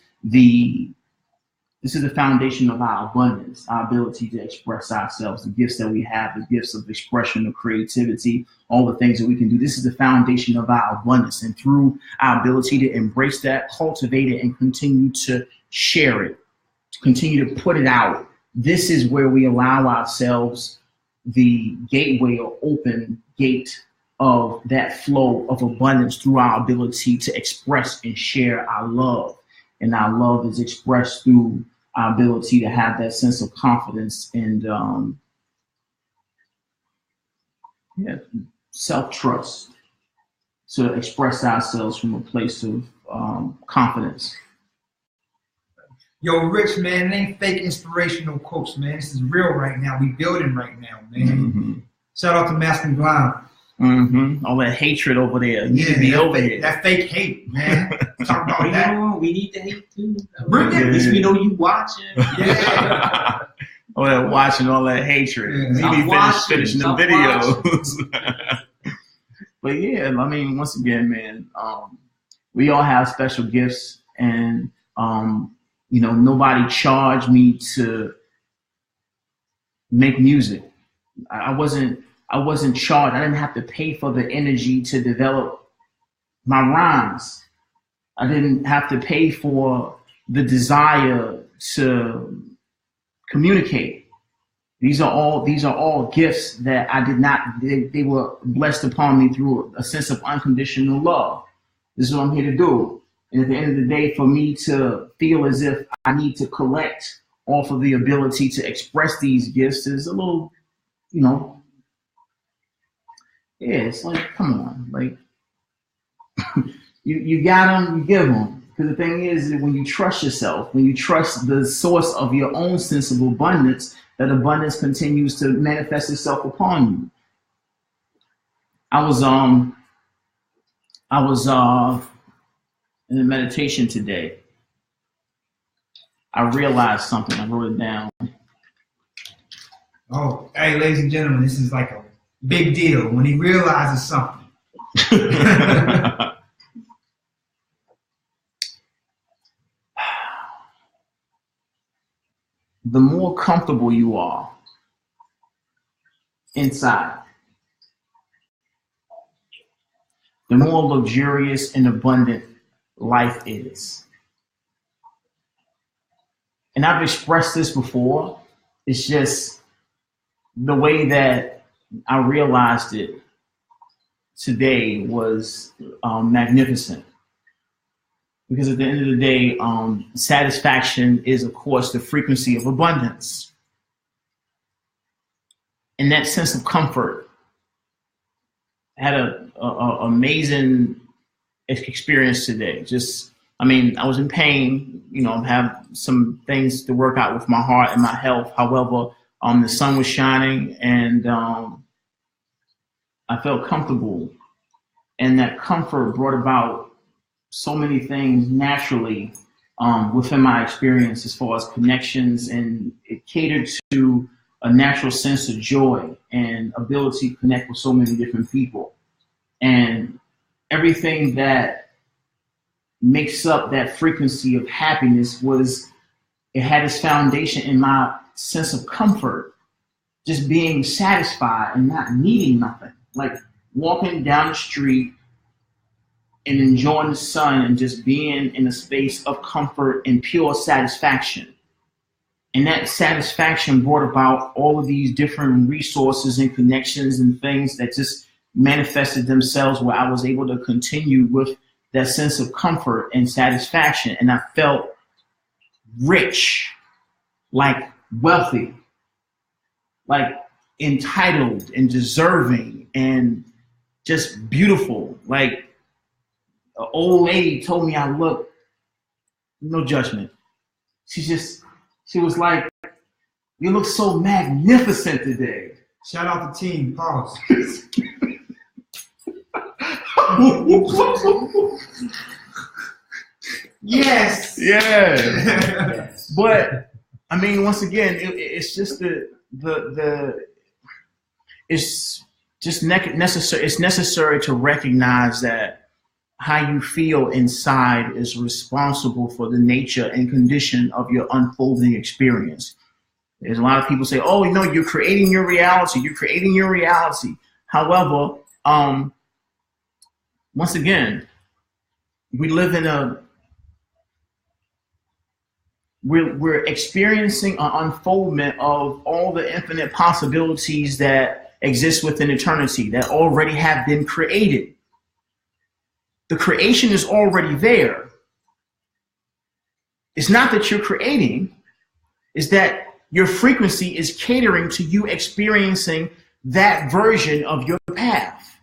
is the foundation of our abundance, our ability to express ourselves, the gifts that we have, the gifts of expression, of creativity, all the things that we can do. This is the foundation of our abundance. And through our ability to embrace that, cultivate it, and continue to share it, to continue to put it out, this is where we allow ourselves the gateway or open gate of that flow of abundance through our ability to express and share our love. And our love is expressed through our ability to have that sense of confidence and self-trust, to express ourselves from a place of confidence. Yo, Rich, man, it ain't fake inspirational quotes, man. This is real right now. We building right now, man. Mm-hmm. Shout out to Master Glide. Mm-hmm. All that hatred over there. You need to be over here. That fake hate, man. Talk about that. We need to hate too. Bring it. At least we know you watching. Yeah. All that watching, all that hatred. Yeah. You need to finishing the videos. But yeah, I mean, once again, man, we all have special gifts, and nobody charged me to make music. I wasn't charged. I didn't have to pay for the energy to develop my rhymes. I didn't have to pay for the desire to communicate. These are all gifts that I did not. They were blessed upon me through a sense of unconditional love. This is what I'm here to do. And at the end of the day, for me to feel as if I need to collect off of the ability to express these gifts is a little, it's like, come on, like you got them, you give them. Because the thing is that when you trust yourself, when you trust the source of your own sense of abundance, that abundance continues to manifest itself upon you. I was in a meditation today. I realized something. I wrote it down. Oh, hey, ladies and gentlemen, this is like a big deal when he realizes something. The more comfortable you are inside, the more luxurious and abundant life is. And I've expressed this before. It's just the way that I realized it today was magnificent. Because at the end of the day, satisfaction is, of course, the frequency of abundance. And that sense of comfort, I had an amazing experience today. I was in pain, I have some things to work out with my heart and my health. However, the sun was shining, and I felt comfortable. And that comfort brought about so many things naturally within my experience as far as connections, and it catered to a natural sense of joy and ability to connect with so many different people. And everything that makes up that frequency of happiness it had its foundation in my sense of comfort, just being satisfied and not needing nothing, like walking down the street and enjoying the sun and just being in a space of comfort and pure satisfaction. And that satisfaction brought about all of these different resources and connections and things that just manifested themselves, where I was able to continue with that sense of comfort and satisfaction. And I felt rich, like wealthy, like entitled and deserving and just beautiful. Like, an old lady told me I look, no judgment. She was like, you look so magnificent today. Shout out to team, pause. Yes. Yeah. But I mean, once again, it's just it's just necessary. It's necessary to recognize that how you feel inside is responsible for the nature and condition of your unfolding experience. There's a lot of people say, "Oh, you know, you're creating your reality. You're creating your reality." However, once again, we live in we're experiencing an unfoldment of all the infinite possibilities that exist within eternity that already have been created. The creation is already there. It's not that you're creating, it's that your frequency is catering to you experiencing that version of your path.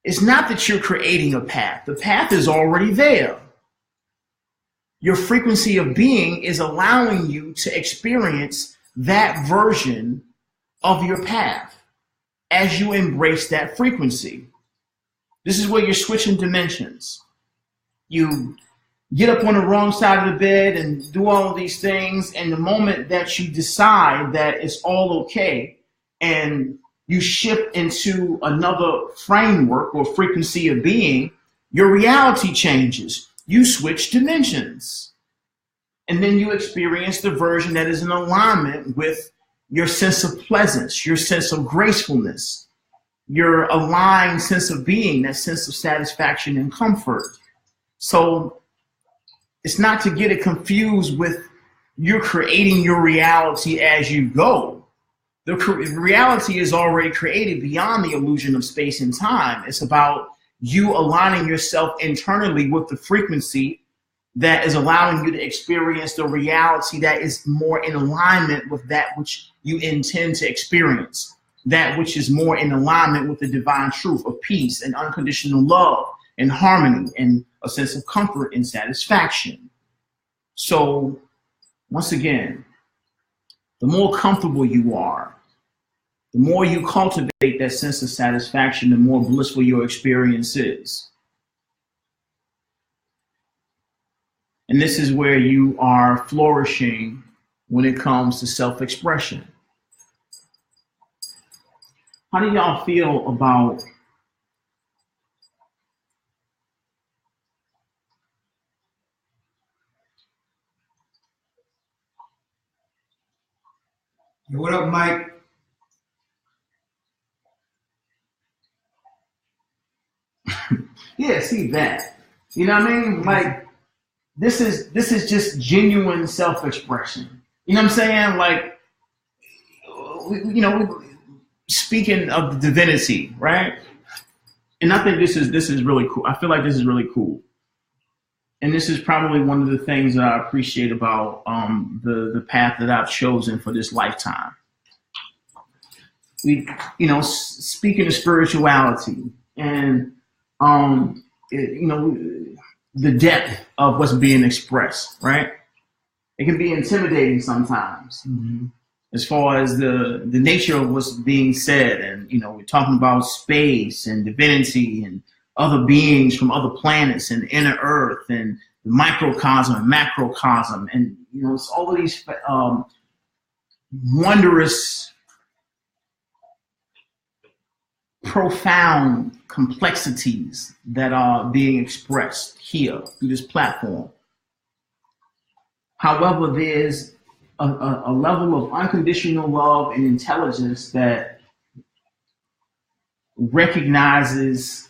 It's not that you're creating a path. The path is already there. Your frequency of being is allowing you to experience that version of your path as you embrace that frequency. This is where you're switching dimensions. You get up on the wrong side of the bed and do all of these things, and the moment that you decide that it's all okay and you shift into another framework or frequency of being, your reality changes. You switch dimensions. And then you experience the version that is in alignment with your sense of pleasance, your sense of gracefulness, your aligned sense of being, that sense of satisfaction and comfort. So it's not to get it confused with you're creating your reality as you go. The reality is already created beyond the illusion of space and time. It's about you aligning yourself internally with the frequency that is allowing you to experience the reality that is more in alignment with that which you intend to experience, that which is more in alignment with the divine truth of peace and unconditional love and harmony and a sense of comfort and satisfaction. So once again, the more comfortable you are, the more you cultivate that sense of satisfaction, the more blissful your experience is. And this is where you are flourishing when it comes to self-expression. How do y'all feel about What up, Mike? Yeah, see that. You know what I mean? Like, this is just genuine self-expression. You know what I'm saying? Like, speaking of the divinity, right? And I think this is really cool. I feel like this is really cool. And this is probably one of the things that I appreciate about the path that I've chosen for this lifetime. Speaking of spirituality and the depth of what's being expressed, right? It can be intimidating sometimes, as far as the nature of what's being said. And, we're talking about space and divinity and other beings from other planets and inner earth and the microcosm and macrocosm. And, it's all of these wondrous, profound complexities that are being expressed here through this platform. However, there's a level of unconditional love and intelligence that recognizes,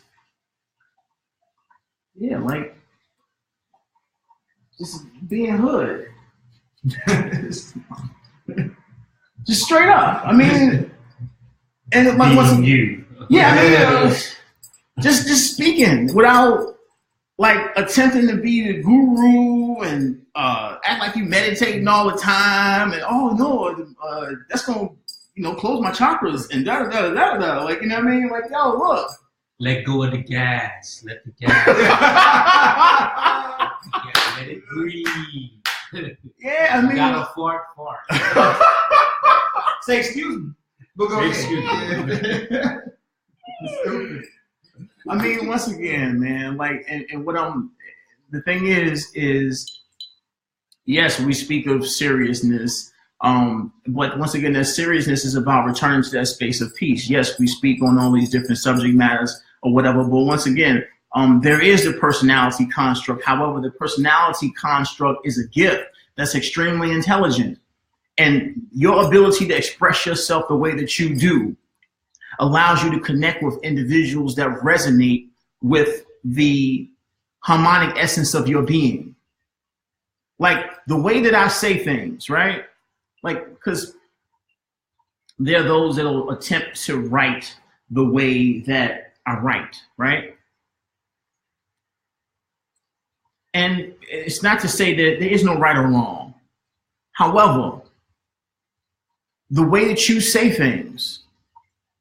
just being hood. Just straight up. I mean, and like you. Yeah, I mean, just speaking without attempting to be the guru and act like you meditating all the time and that's gonna close my chakras and da da da da da. Like, you know what I mean? Like, yo, look. Let go of the gas. Let the gas. Let it breathe. Yeah, I mean, you gotta fart. Say excuse me. Excuse me. Stupid. I mean, once again, man, and what the thing is yes, we speak of seriousness, but once again, that seriousness is about returning to that space of peace. Yes, we speak on all these different subject matters or whatever, but once again, there is the personality construct. However, the personality construct is a gift that's extremely intelligent. And your ability to express yourself the way that you do allows you to connect with individuals that resonate with the harmonic essence of your being. Like the way that I say things, right? Like, because there are those that will attempt to write the way that I write, right? And it's not to say that there is no right or wrong. However, the way that you say things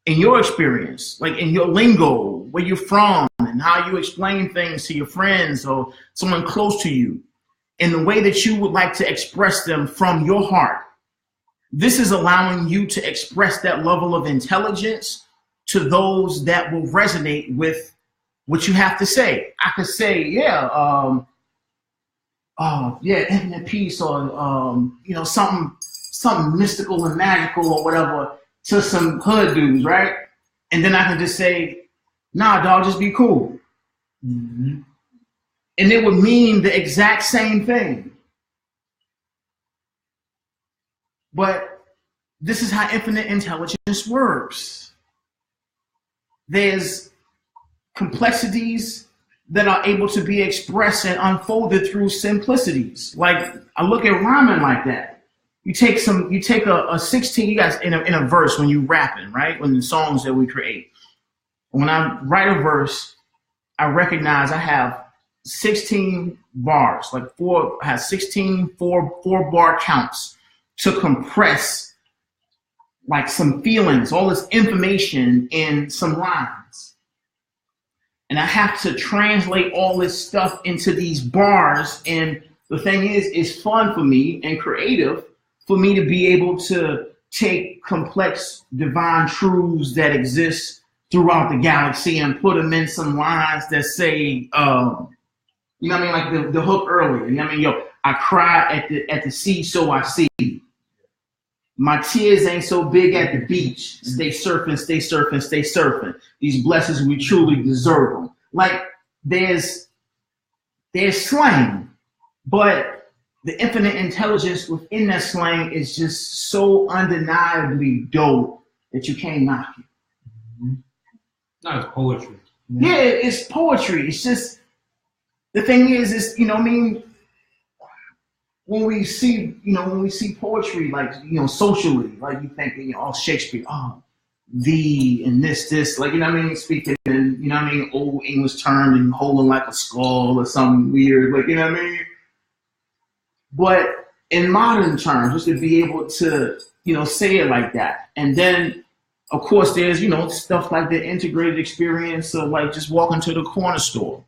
in your experience, like in your lingo, where you're from and how you explain things to your friends or someone close to you, in the way that you would like to express them from your heart, this is allowing you to express that level of intelligence to those that will resonate with what you have to say. I could say, infinite peace, or something mystical and magical or whatever to some hood dudes, right? And then I can just say, nah, dog, just be cool. Mm-hmm. And it would mean the exact same thing. But this is how infinite intelligence works. There's complexities that are able to be expressed and unfolded through simplicities. Like, I look at rhyming like that. You take a 16, you guys in a verse when you rapping, right? When the songs that we create. When I write a verse, I recognize I have 16 bars, I have 16 four bar counts to compress like some feelings, all this information in some lines. And I have to translate all this stuff into these bars. And the thing is, it's fun for me and creative for me to be able to take complex divine truths that exist throughout the galaxy and put them in some lines that say, you know what I mean? Like the hook earlier, you know what I mean? I cry at the sea, so I see. My tears ain't so big at the beach. Stay surfing, stay surfing, stay surfing. These blessings, we truly deserve them. Like there's slang, but the infinite intelligence within that slang is just so undeniably dope that you can't knock it. No, it's poetry. Yeah, it's poetry. It's just, the thing is, you know what I mean? When we see poetry, like, socially, like you think, Shakespeare, thee and this, like, you know what I mean? Speaking in, old English term and holding like a skull or something weird, like, you know what I mean? But in modern terms, just to be able to, say it like that. And then, of course, there's, stuff like the integrated experience of like just walking to the corner store.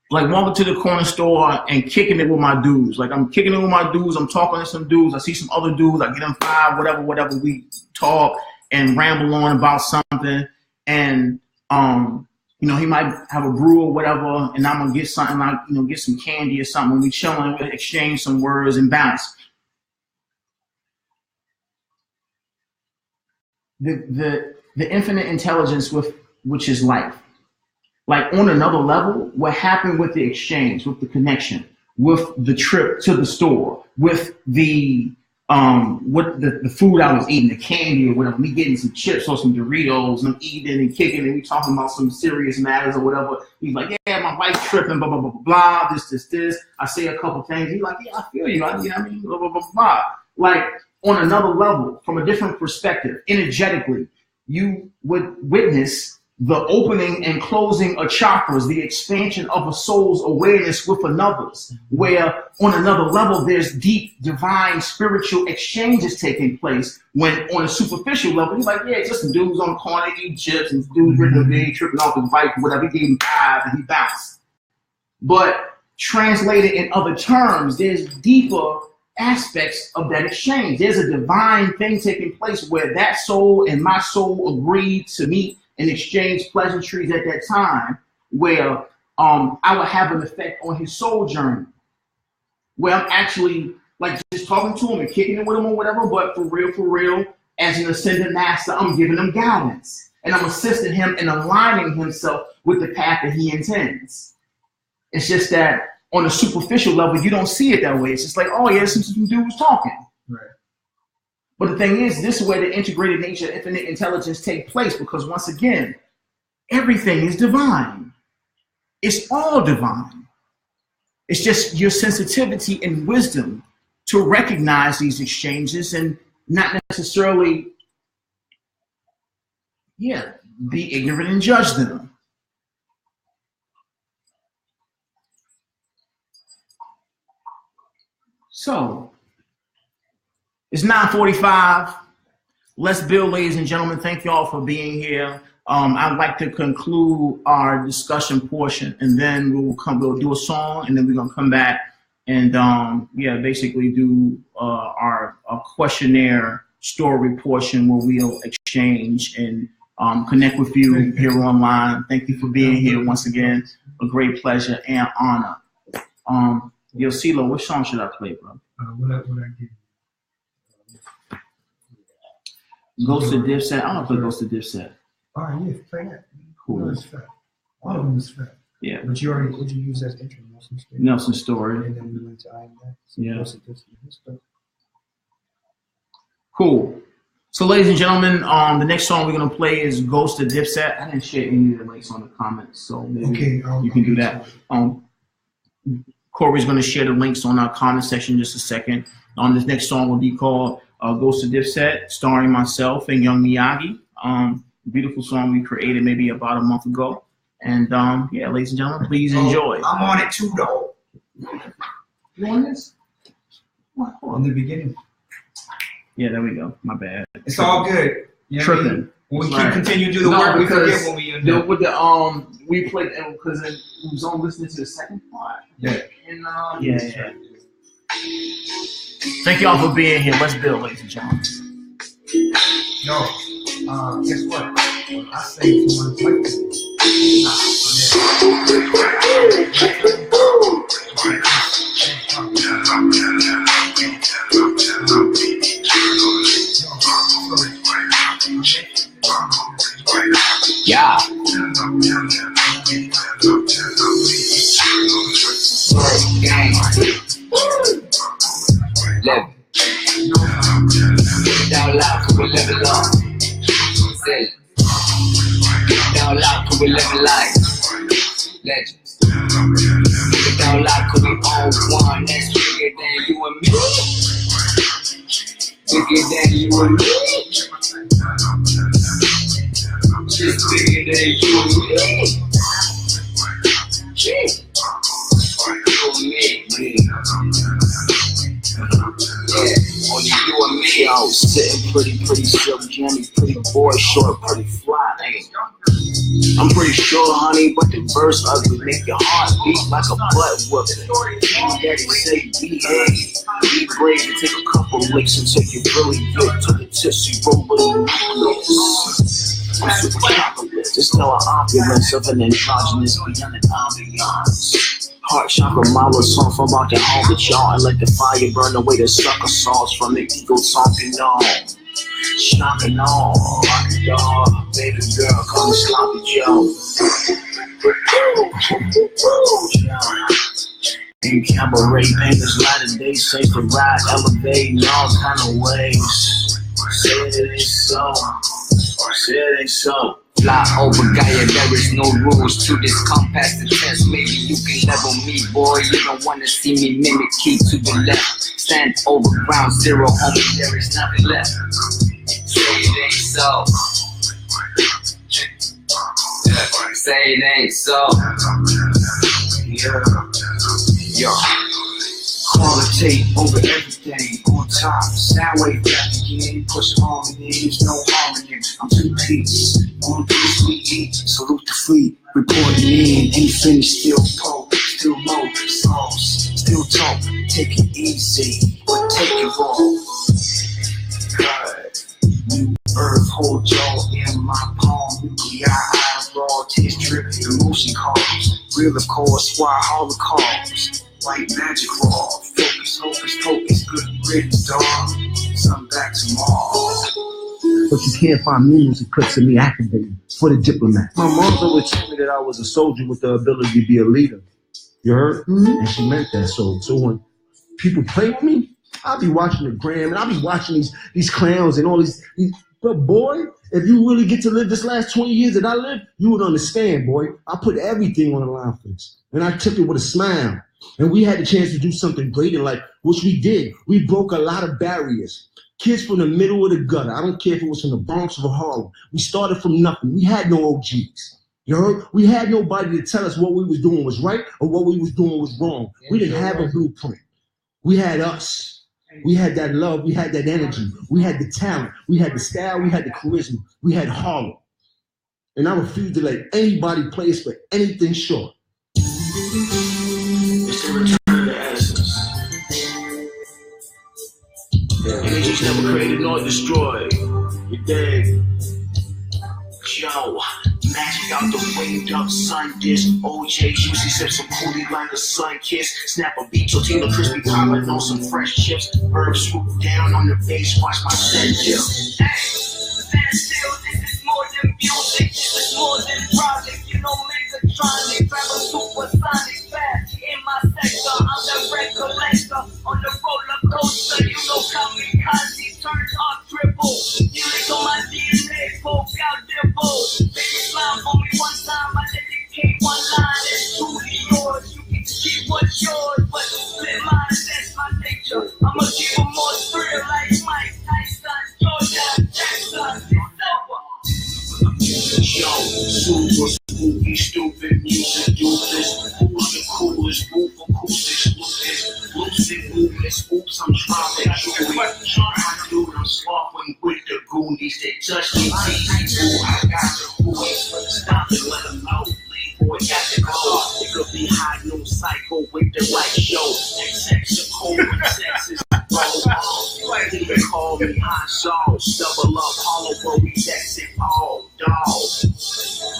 Like walking to the corner store and kicking it with my dudes. Like I'm kicking it with my dudes. I'm talking to some dudes. I see some other dudes. I get them five, whatever. We talk and ramble on about something. And, he might have a brew or whatever. And I'm going to get something like, get some candy or something. We chilling, we exchange some words and bounce. The infinite intelligence which is life. Like on another level, what happened with the exchange, with the connection, with the trip to the store, with the the food I was eating, the candy or whatever, me getting some chips or some Doritos, and I'm eating and kicking, and we talking about some serious matters or whatever. He's like, yeah, my wife's tripping, blah, blah, blah, blah, blah, this. I say a couple things. He's like, yeah, I feel you. Blah, blah, blah, blah. Like on another level, from a different perspective, energetically, you would witness the opening and closing of chakras, the expansion of a soul's awareness with another's, where on another level, there's deep, divine, spiritual exchanges taking place, when on a superficial level, he's like, yeah, it's just some dudes on the corner eating chips and dudes drinking a big, tripping off his bike, whatever, he gave him five and he bounced. But translated in other terms, there's deeper aspects of that exchange. There's a divine thing taking place where that soul and my soul agreed to meet and exchange pleasantries at that time, where I would have an effect on his soul journey. where I'm actually like just talking to him and kicking it with him or whatever, but for real, as an ascended master, I'm giving him guidance. And I'm assisting him in aligning himself with the path that he intends. It's just that on a superficial level, you don't see it that way. It's just like, oh yeah, some dude was talking. Right. But the thing is, this is where the integrated nature, infinite intelligence take place, because once again, everything is divine. It's all divine. It's just your sensitivity and wisdom to recognize these exchanges and not necessarily, be ignorant and judge them. So, it's 9:45. Let's build, ladies and gentlemen. Thank you all for being here. I'd like to conclude our discussion portion, and then we'll do a song, and then we're gonna come back and basically do our questionnaire story portion where we'll exchange and connect with you here online. Thank you for being here once again. A great pleasure and honor. Yo, CeeLo, what song should I play, bro? What I give you? Ghost of Dipset. I don't play Ghost of Dipset. All right, yeah, play that. Cool. It's fat. All of them is fat. Yeah. But you already, would you use as intro? Nelson Story. And then we went to I Am That. So Yeah. Ghost of Dipset. Cool. So, ladies and gentlemen, the next song we're going to play is Ghost of Dipset. I didn't share any of the links on the comments, so maybe you can do that. Corey's going to share the links on our comment section in just a second. This next song will be called Ghost of Dipset, starring myself and Young Miyagi. Beautiful song we created maybe about a month ago. And ladies and gentlemen, please enjoy. I'm on it too, though. You on this? In the beginning. Yeah, there we go. My bad. It's all good. You know Tripping. what I mean? When we continue to do the work, we forget when we end up. With we played because it was on listening to the second part. Yeah. And Thank y'all for being here. Let's build, ladies and gentlemen. Yo, guess what? I say to my wife. Yeah. Live. Down loud, cause we live it long. Say it. Down loud, cause we live it life. Legends. Down loud, cause we own one that's bigger than you and me. Bigger than you and me. Just bigger than you and me. Shit. Yeah, only you and me. Yo, sitting pretty silk jammy, pretty boy, short, pretty fly. I'm pretty sure, honey, but the verse ugly make your heart beat like a butt whooping. Daddy say behave, be brave and take a couple licks until you really get to the tissue roll of the I'm super capitalist, it's no opulence of an androgynous beyond an ambiance. Heart chakra mala song from out the home with y'all and let the fire burn away the sucker sauce from the ego talking on. Shocking on, rockin' dog, baby girl, call me Sloppy Joe. In cabaret painters, light of day, safe to ride, elevate in all kind of ways. Say it ain't so, say it ain't so. Fly over Gaia, there is no rules to this compass the test. Maybe you can level me, boy. You don't wanna see me mimic, keep to the left. Stand over ground zero, homie, there is nothing left. Say it ain't so. Say it ain't so. Yeah. Yo. Qualitate over everything on top. Soundwave back again. Push harmonies, no harmony. I'm two piece. On piece we eat. Salute the fleet. Reporting in. Ain't finished. Still poke. Still low. Sauce. Still talk. Take it easy. But take it raw. New earth. Hold y'all in my palm. Nuclei. Raw. Taste drip. Emotion calls. Real of course. Why holocaust? White magic raw, full Focus, good riddance, dog. Some back tomorrow. But you can't find numerous clips of me activating for the diplomat. My mom's always told me that I was a soldier with the ability to be a leader. You heard? And she meant that. So when people play with me, I'll be watching the gram and I'll be watching these clowns and all these. But boy, if you really get to live this last 20 years that I lived, you would understand, boy. I put everything on the line for this. And I took it with a smile. And we had the chance to do something great in life, which we did. We broke a lot of barriers. Kids from the middle of the gutter. I don't care if it was from the Bronx or Harlem. We started from nothing. We had no OGs. You heard? We had nobody to tell us what we was doing was right or what we was doing was wrong. We didn't have a blueprint. We had us. We had that love. We had that energy. We had the talent. We had the style. We had the charisma. We had Harlem. And I refuse to let anybody play us for anything short. It's the return of the essence. Energy's never created nor destroyed. You dig? Yo, magic out the winged up sun dish. OJ usually sips some coolie like a sun kiss. Snap a beat, tortilla crispy poppin' on some fresh chips. Bird swoop down on the bass, watch my set dip. Hey, stand still, this is more than music. This is more than project. You know, Megatronic, grab a supersonic fast. In my sector, I'm the recollector. On the roller coaster, you know, kamikaze turned off triple. You lick on my DNA, poke out their balls. Baby, smile for me one time, I dedicate one line. It's truly yours, you can keep what's yours, but split mine, that's my nature. I'ma give them more thrill like Mike Tyson, Georgia, Jackson, Yo, super spooky, stupid music, doofus. Who's the coolest? Move acoustics, lucid, lucid movements. Oops, I'm dropping jewelry. I'm swapping with the Goonies. They touch me, easy. Ooh, I got the boys. Stop and let them know. Boy, got the call. It could be high noon psycho with the right show. XX, cold and sexes. They call me hot sauce. Double up, hollow, but we exit all dog.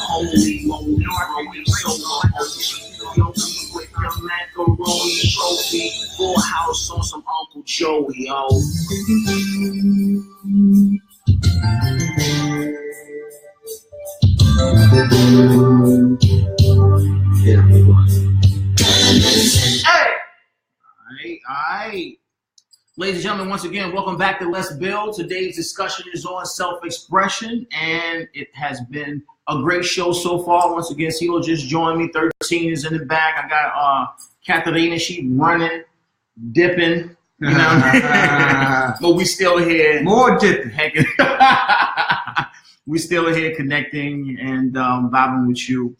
Holy moly, growing so much. Yo, with the macaroni trophy. Full house on some Uncle Joey, yo. Hey! Alright. Ladies and gentlemen, once again, welcome back to Let's Build. Today's discussion is on self-expression, and it has been a great show so far. Once again, CeeLo just joined me. 13 is in the back. I got Katharina, she running, dipping, you know. But we still here. More dipping. We still here connecting and vibing with you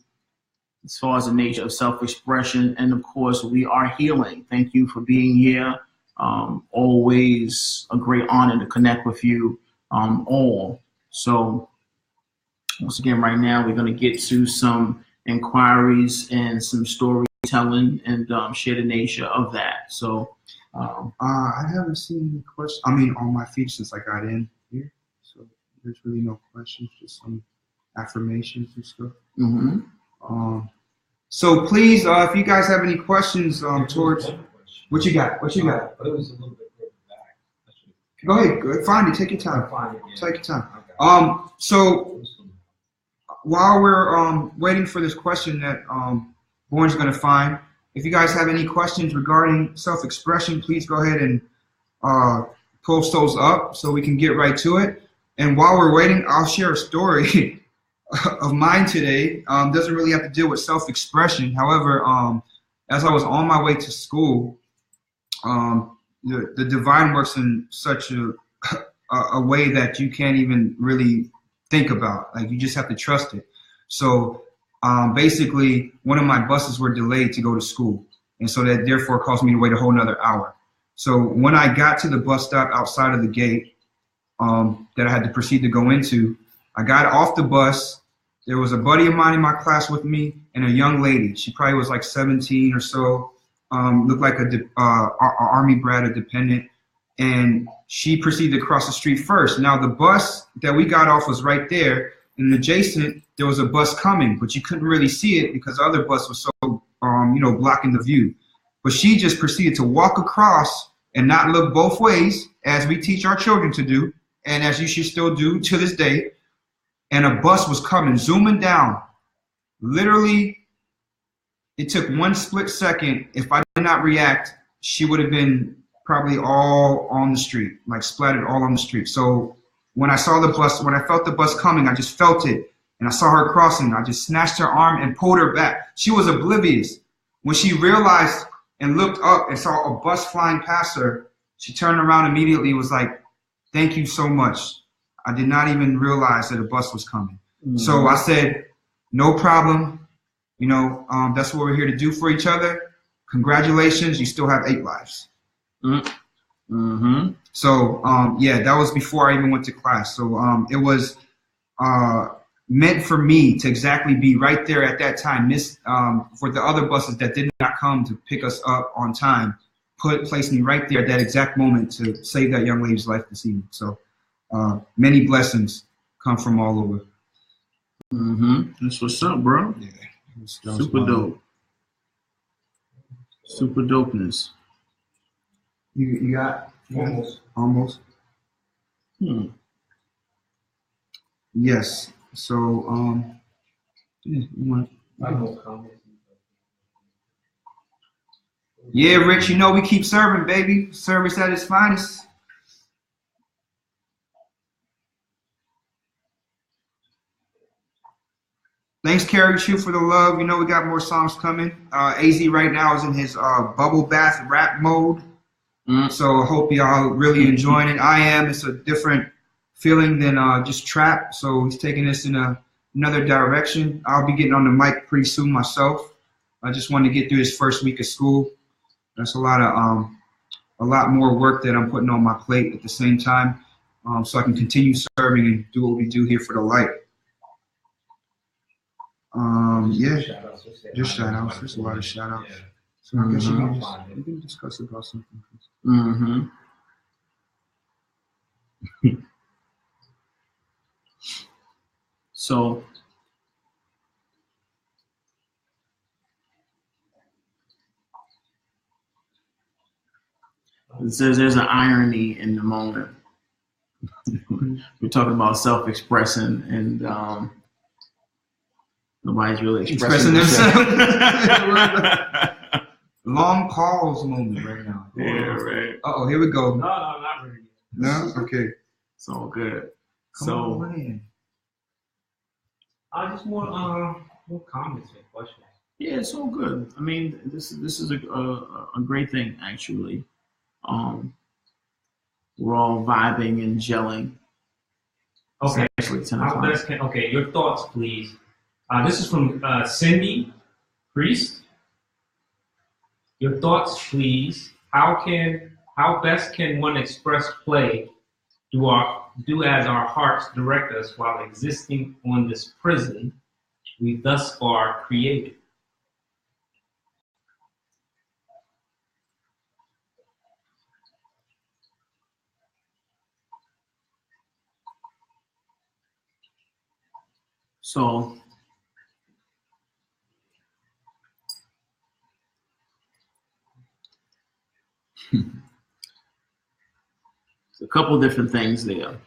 as far as the nature of self-expression. And of course, we are healing. Thank you for being here. Always a great honor to connect with you all. So once again, right now, we're going to get to some inquiries and some storytelling and share the nature of that. So I haven't seen any questions. I mean, on my feed since I got in here. So there's really no questions, just some affirmations and stuff. Mm-hmm. So please, if you guys have any questions towards what you got, But it was a little bit further back. Go ahead, go find it. Take your time. Take your time. So while we're waiting for this question that Born's going to find, if you guys have any questions regarding self-expression, please go ahead and post those up so we can get right to it. And while we're waiting, I'll share a story of mine today. Doesn't really have to deal with self-expression. However, as I was on my way to school, the divine works in such a way that you can't even really think about. Like, you just have to trust it. So basically, one of my buses were delayed to go to school, and so that therefore caused me to wait a whole nother hour. So when I got to the bus stop outside of the gate that I had to proceed to go into, I got off the bus. There was a buddy of mine in my class with me and a young lady. She probably was like 17 or so, looked like a Army brat, a dependent. And she proceeded to cross the street first. Now, the bus that we got off was right there. And adjacent, there was a bus coming, but you couldn't really see it because the other bus was so, blocking the view. But she just proceeded to walk across and not look both ways, as we teach our children to do, and as you should still do to this day. And a bus was coming, zooming down. Literally, it took one split second. If I did not react, she would have been probably all on the street, like splattered all on the street. So when I saw the bus, when I felt the bus coming, I just felt it. And I saw her crossing. I just snatched her arm and pulled her back. She was oblivious. When she realized and looked up and saw a bus flying past her, she turned around immediately and was like, "Thank you so much. I did not even realize that a bus was coming." Mm-hmm. So I said, "No problem. You know, that's what we're here to do for each other. Congratulations. You still have 8 lives." Mm-hmm. So, yeah, that was before I even went to class. So it was meant for me to exactly be right there at that time. For the other buses that did not come to pick us up on time, placed me right there at that exact moment to save that young lady's life this evening. So many blessings come from all over. Mm-hmm. That's what's up, bro. Yeah, super dope. Super dopeness. You got almost. Yes. So yeah, Rich, you know we keep serving, baby. Service at its finest. Thanks, Carrie Chu, for the love. You know we got more songs coming. AZ right now is in his bubble bath rap mode. So I hope y'all really enjoying it. I am. It's a different feeling than just trap. So he's taking this in another direction. I'll be getting on the mic pretty soon myself. I just wanted to get through this first week of school. That's a lot more work that I'm putting on my plate at the same time, so I can continue serving and do what we do here for the light. Yeah, just shout outs. There's a lot of shout outs. So I guess you can discuss about something. Mm-hmm. So it says there's an irony in the moment. We're talking about self-expressing, and nobody's really expressing themselves. Long pause moment right now. Yeah, right. Uh-oh, here we go. No, not really. No? Okay. It's all good. Come on in. I just want more comments and questions. Yeah, it's all good. I mean, this is a great thing, actually. We're all vibing and gelling. Okay. Okay, your thoughts, please. This is from Cindy Priest. Your thoughts, please. How best can one express play? Do as our hearts direct us while existing on this prison we thus far created? So a couple of different things there.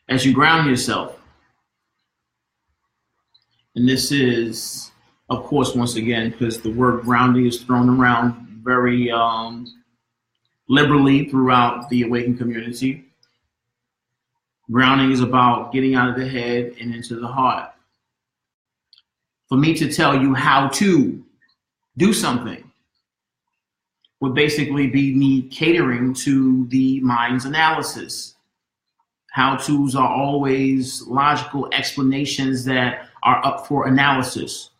As you ground yourself, and this is, of course, once again, because the word grounding is thrown around very liberally throughout the awakened community. Grounding is about getting out of the head and into the heart. For me to tell you how to do something would basically be me catering to the mind's analysis. How-tos are always logical explanations that are up for analysis.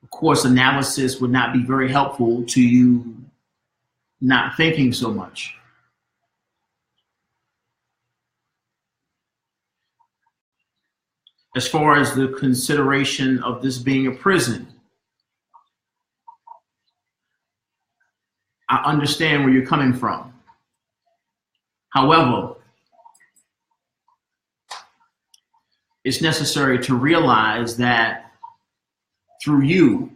Of course, analysis would not be very helpful to you not thinking so much. As far as the consideration of this being a prison, I understand where you're coming from. However, it's necessary to realize that through you.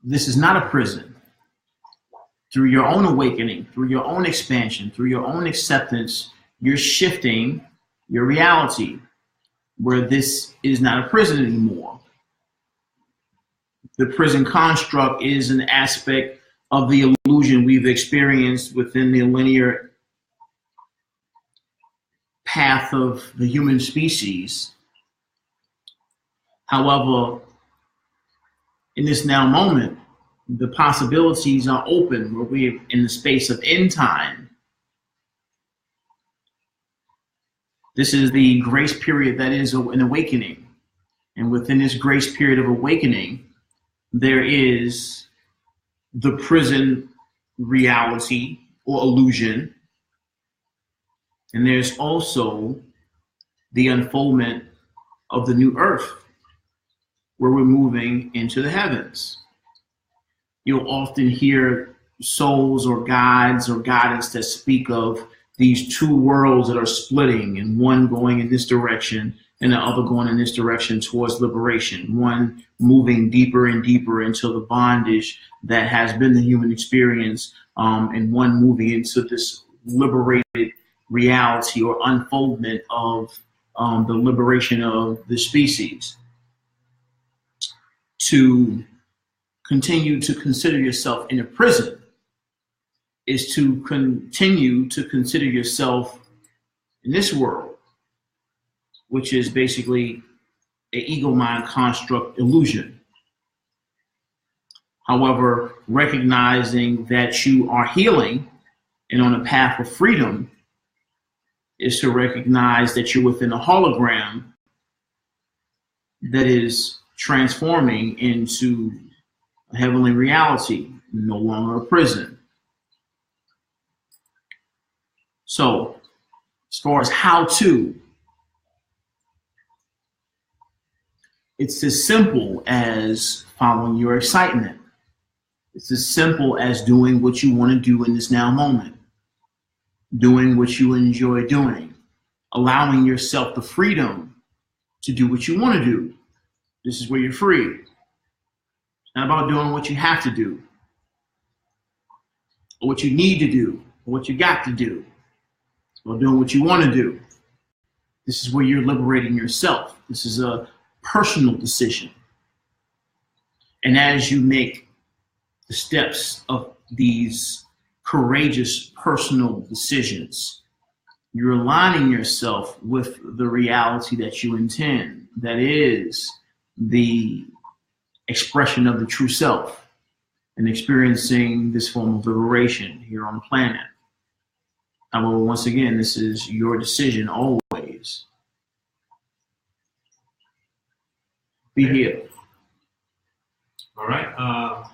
This is not a prison. Through your own awakening, through your own expansion, through your own acceptance, you're shifting your reality where this is not a prison anymore. The prison construct is an aspect of the illusion we've experienced within the linear path of the human species. However, in this now moment, the possibilities are open where we're in the space of end time. This is the grace period that is an awakening. And within this grace period of awakening, there is the prison reality or illusion. And there's also the unfoldment of the new earth, where we're moving into the heavens. You'll often hear souls or guides or guidance that speak of these two worlds that are splitting, and one going in this direction and the other going in this direction towards liberation, one moving deeper and deeper into the bondage that has been the human experience, and one moving into this liberated reality or unfoldment of the liberation of the species. To continue to consider yourself in a prison is to continue to consider yourself in this world, which is basically an ego mind construct illusion. However, recognizing that you are healing and on a path of freedom is to recognize that you're within a hologram that is transforming into a heavenly reality, no longer a prison. So, as far as how to, it's as simple as following your excitement. It's as simple as doing what you want to do in this now moment, doing what you enjoy doing, allowing yourself the freedom to do what you want to do. This is where you're free. It's not about doing what you have to do, or what you need to do, or what you got to do. It's about doing what you want to do. This is where you're liberating yourself. This is a personal decision. And as you make the steps of these courageous personal decisions, you're aligning yourself with the reality that you intend, that is the expression of the true self, and experiencing this form of liberation here on the planet. However, once again, this is your decision always. Be healed. All right.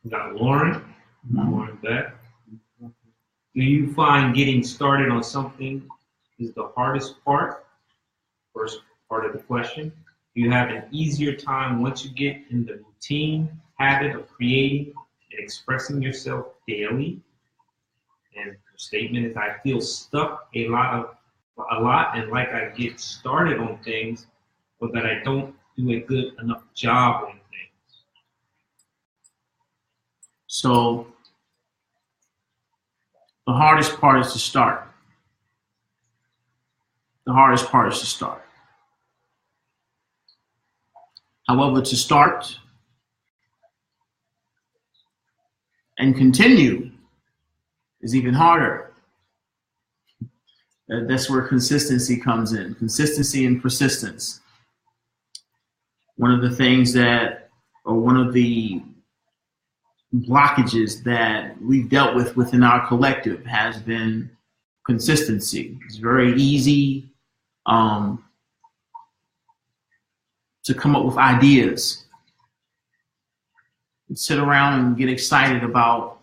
We got Lauren. Lauren back. Do you find getting started on something is the hardest part? First part of the question. Do you have an easier time once you get in the routine, habit of creating and expressing yourself daily? And the statement is, I feel stuck a lot and like I get started on things, but that I don't do a good enough job on things. So the hardest part is to start. The hardest part is to start. However, to start and continue is even harder. That's where consistency comes in. Consistency and persistence. One of the things that, or one of the blockages that we've dealt with within our collective has been consistency. It's very easy to come up with ideas and sit around and get excited about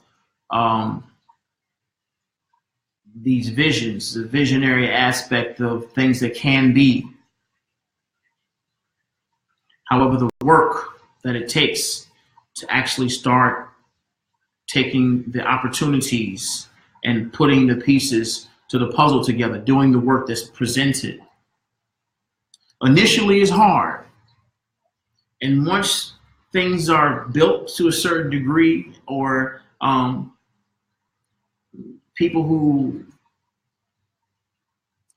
these visions, the visionary aspect of things that can be. However, the work that it takes to actually start taking the opportunities and putting the pieces to the puzzle together, doing the work that's presented, initially is hard. And once things are built to a certain degree, or people who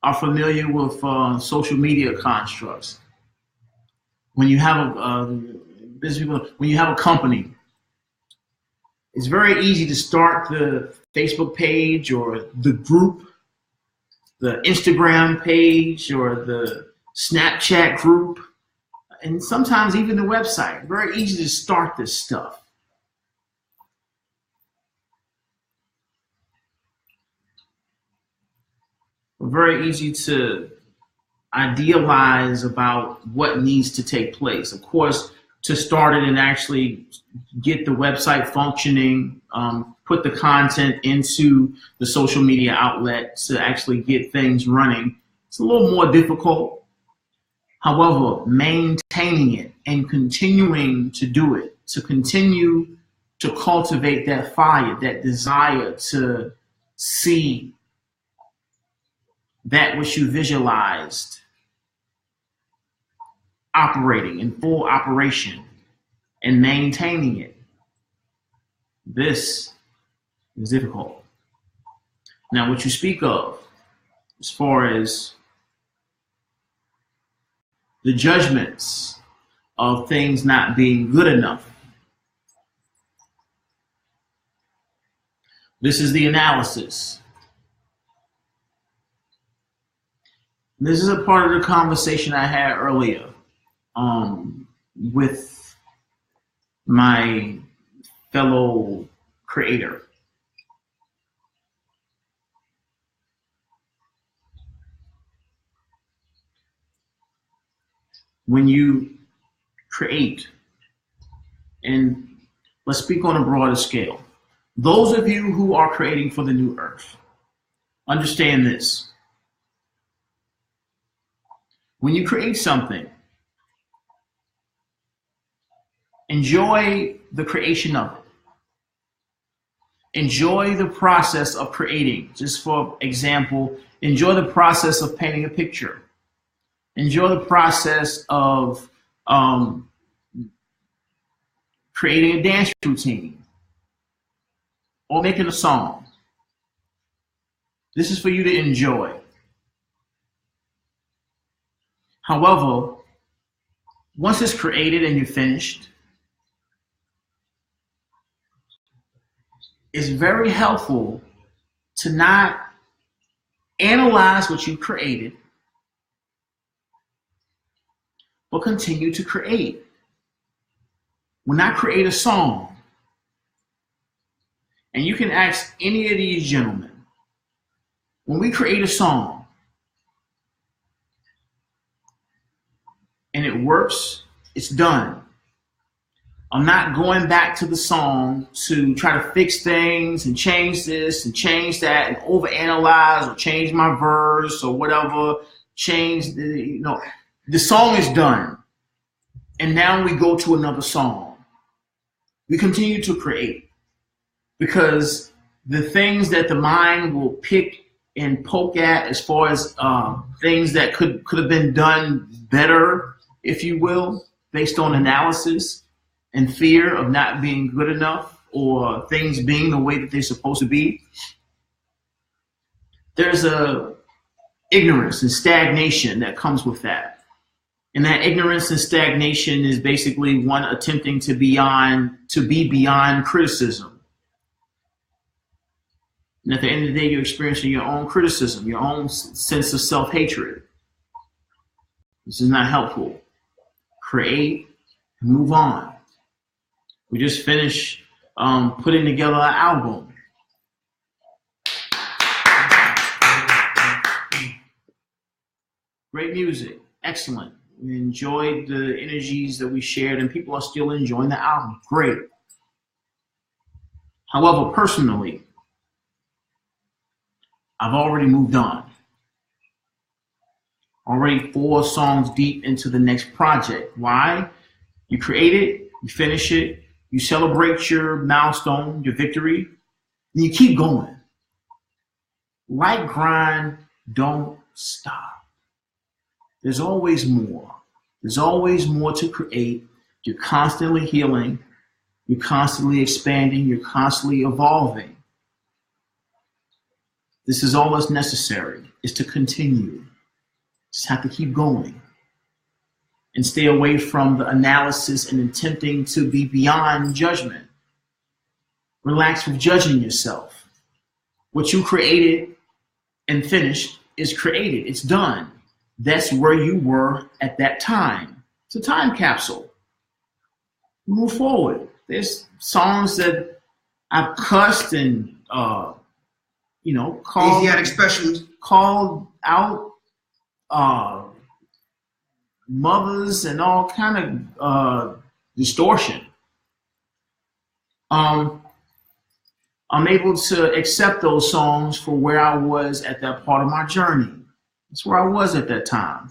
are familiar with social media constructs, when you have when you have a company, it's very easy to start the Facebook page or the group, the Instagram page or the Snapchat group, and sometimes even the website. Very easy to start this stuff. Very easy to idealize about what needs to take place. Of course, to start it and actually get the website functioning, put the content into the social media outlet to actually get things running, it's a little more difficult. However, maintaining it and continuing to do it, to continue to cultivate that fire, that desire to see that which you visualized operating in full operation and maintaining it. This is difficult. Now, what you speak of as far as the judgments of things not being good enough, this is the analysis. This is a part of the conversation I had earlier with my fellow creator. When you create, and let's speak on a broader scale, those of you who are creating for the new earth, understand this. When you create something, enjoy the creation of it. Enjoy the process of creating. Just for example, enjoy the process of painting a picture. Enjoy the process of creating a dance routine or making a song. This is for you to enjoy. However, once it's created and you're finished, it's very helpful to not analyze what you created, but continue to create. When I create a song, and you can ask any of these gentlemen, when we create a song and it works, it's done. I'm not going back to the song to try to fix things and change this and change that and overanalyze or change my verse or whatever, change the, the song is done. And now we go to another song. We continue to create because the things that the mind will pick and poke at as far as things that could have been done better, if you will, based on analysis and fear of not being good enough or things being the way that they're supposed to be, there's a ignorance and stagnation that comes with that. And that ignorance and stagnation is basically one attempting to be beyond criticism. And at the end of the day, you're experiencing your own criticism, your own sense of self-hatred. This is not helpful. Create, move on. We just finished putting together an album. Great music, excellent. We enjoyed the energies that we shared, and people are still enjoying the album. Great. However, personally, I've already moved on. Already 4 songs deep into the next project. Why? You create it, you finish it, you celebrate your milestone, your victory, and you keep going. Like grind, don't stop. There's always more. There's always more to create. You're constantly healing. You're constantly expanding. You're constantly evolving. This is all that's necessary, is to continue. Just have to keep going and stay away from the analysis and attempting to be beyond judgment. Relax with judging yourself. What you created and finished is created. It's done. That's where you were at that time. It's a time capsule. Move forward. There's songs that I've cussed and called Asiatic specials, called out mothers and all kind of distortion. I'm able to accept those songs for where I was at that part of my journey. That's where I was at that time.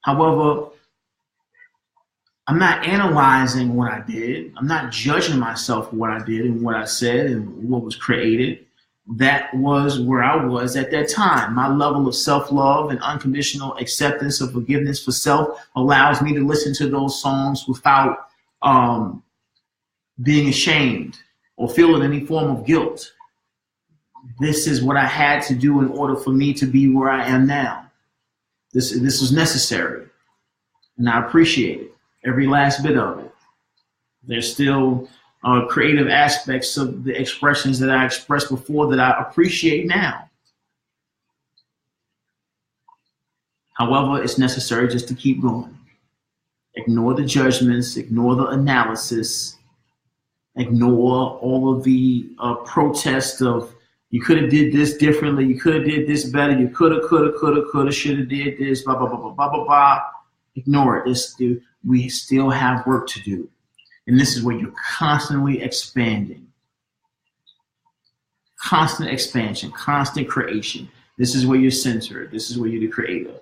However, I'm not analyzing what I did. I'm not judging myself for what I did and what I said and what was created. That was where I was at that time. My level of self-love and unconditional acceptance of forgiveness for self allows me to listen to those songs without being ashamed or feeling any form of guilt. This is what I had to do in order for me to be where I am now. This was necessary, and I appreciate it, every last bit of it. There's still creative aspects of the expressions that I expressed before that I appreciate now. However, it's necessary just to keep going. Ignore the judgments, ignore the analysis, ignore all of the protests of you could have did this differently, you could have did this better, you could have, should have did this, blah, blah, blah, blah, blah, blah, blah. Ignore it. We still have work to do. And this is where you're constantly expanding. Constant expansion, constant creation. This is where you're centered. This is where you're the creator.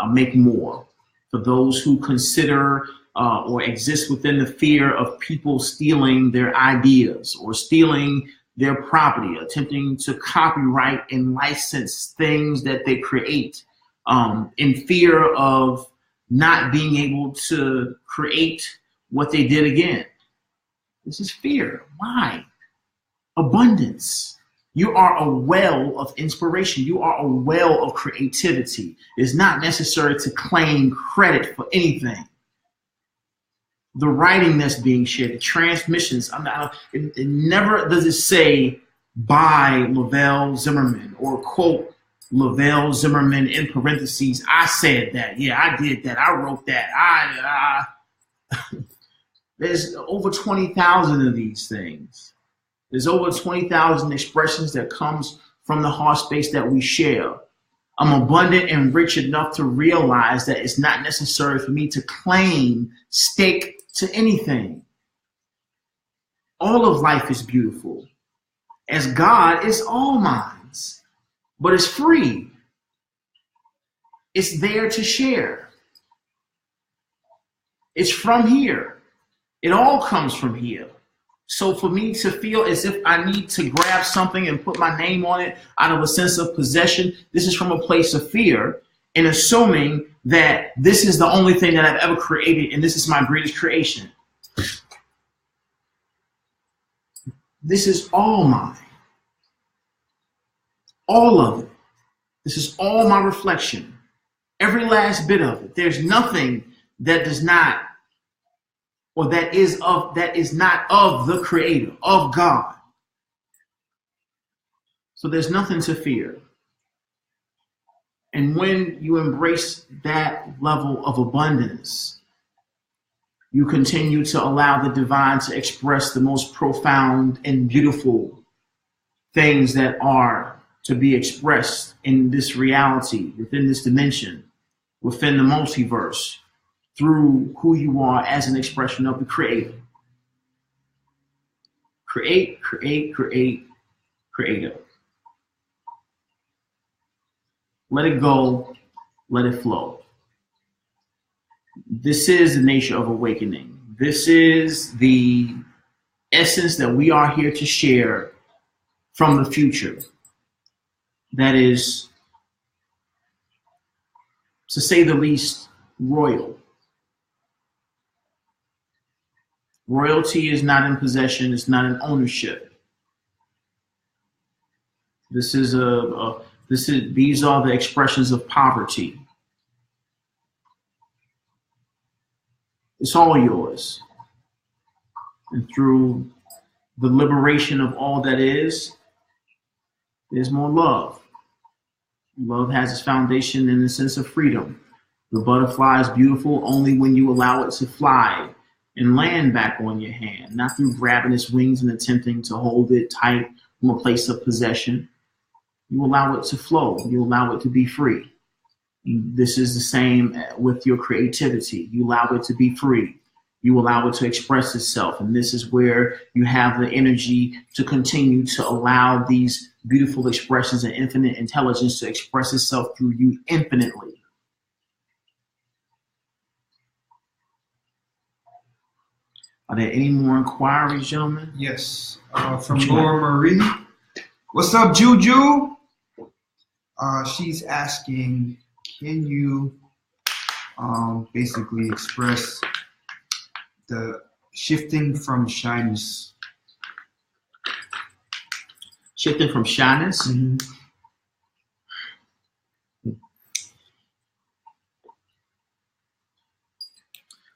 Make more. For those who consider or exist within the fear of people stealing their ideas or stealing their property, attempting to copyright and license things that they create, in fear of not being able to create what they did again. This is fear. Why? Abundance. You are a well of inspiration. You are a well of creativity. It's not necessary to claim credit for anything. The writing that's being shared, the transmissions, it never does it say by Lavelle Zimmerman or quote Lavelle Zimmerman in parentheses, I said that. Yeah, I did that. I wrote that. There's over 20,000 of these things. There's over 20,000 expressions that comes from the heart space that we share. I'm abundant and rich enough to realize that it's not necessary for me to claim stake to anything. All of life is beautiful. As God, it's all minds, but it's free. It's there to share. It's from here. It all comes from here. So for me to feel as if I need to grab something and put my name on it out of a sense of possession, this is from a place of fear and assuming that this is the only thing that I've ever created and this is my greatest creation. This is all mine. All of it. This is all my reflection. Every last bit of it. There's nothing that does not or that is not of the creator, of God. So there's nothing to fear. And when you embrace that level of abundance, you continue to allow the divine to express the most profound and beautiful things that are to be expressed in this reality, within this dimension, within the multiverse, through who you are as an expression of the creator. Create, create, create, creator. Let it go, let it flow. This is the nature of awakening. This is the essence that we are here to share from the future. That is, to say the least, royal. Royalty is not in possession. It's not in ownership. These are the expressions of poverty. It's all yours. And through the liberation of all that is, there's more love. Love has its foundation in the sense of freedom. The butterfly is beautiful only when you allow it to fly and land back on your hand, not through grabbing its wings and attempting to hold it tight from a place of possession. You allow it to flow. You allow it to be free. This is the same with your creativity. You allow it to be free. You allow it to express itself. And this is where you have the energy to continue to allow these beautiful expressions and infinite intelligence to express itself through you infinitely. Are there any more inquiries, gentlemen? Yes, from Laura Marie. What's up, Juju? She's asking, can you basically express the shifting from shyness? Shifting from shyness? Mm-hmm.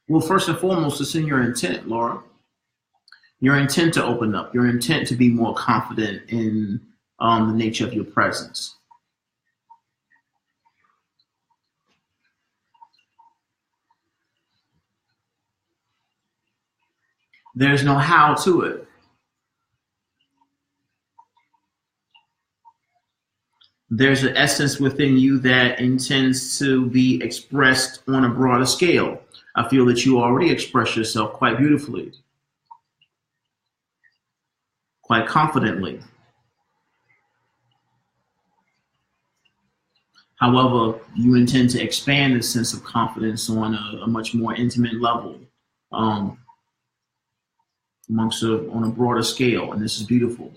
Well, first and foremost, it's in your intent, Laura. Your intent to open up, your intent to be more confident in the nature of your presence. There's no how to it. There's an essence within you that intends to be expressed on a broader scale. I feel that you already express yourself quite beautifully, quite confidently. However, you intend to expand this sense of confidence on a much more intimate level, on a broader scale, and this is beautiful.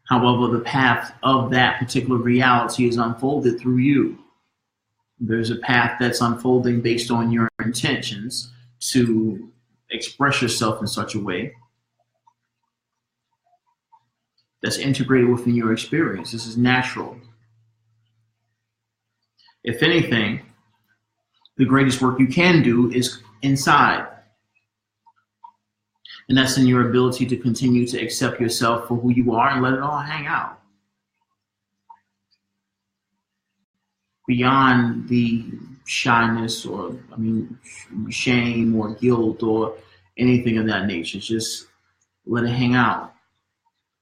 However, the path of that particular reality is unfolded through you. There's a path that's unfolding based on your intentions to express yourself in such a way that's integrated within your experience. This is natural. If anything, the greatest work you can do is inside. And that's in your ability to continue to accept yourself for who you are and let it all hang out. Beyond the shyness or, shame or guilt or anything of that nature. Just let it hang out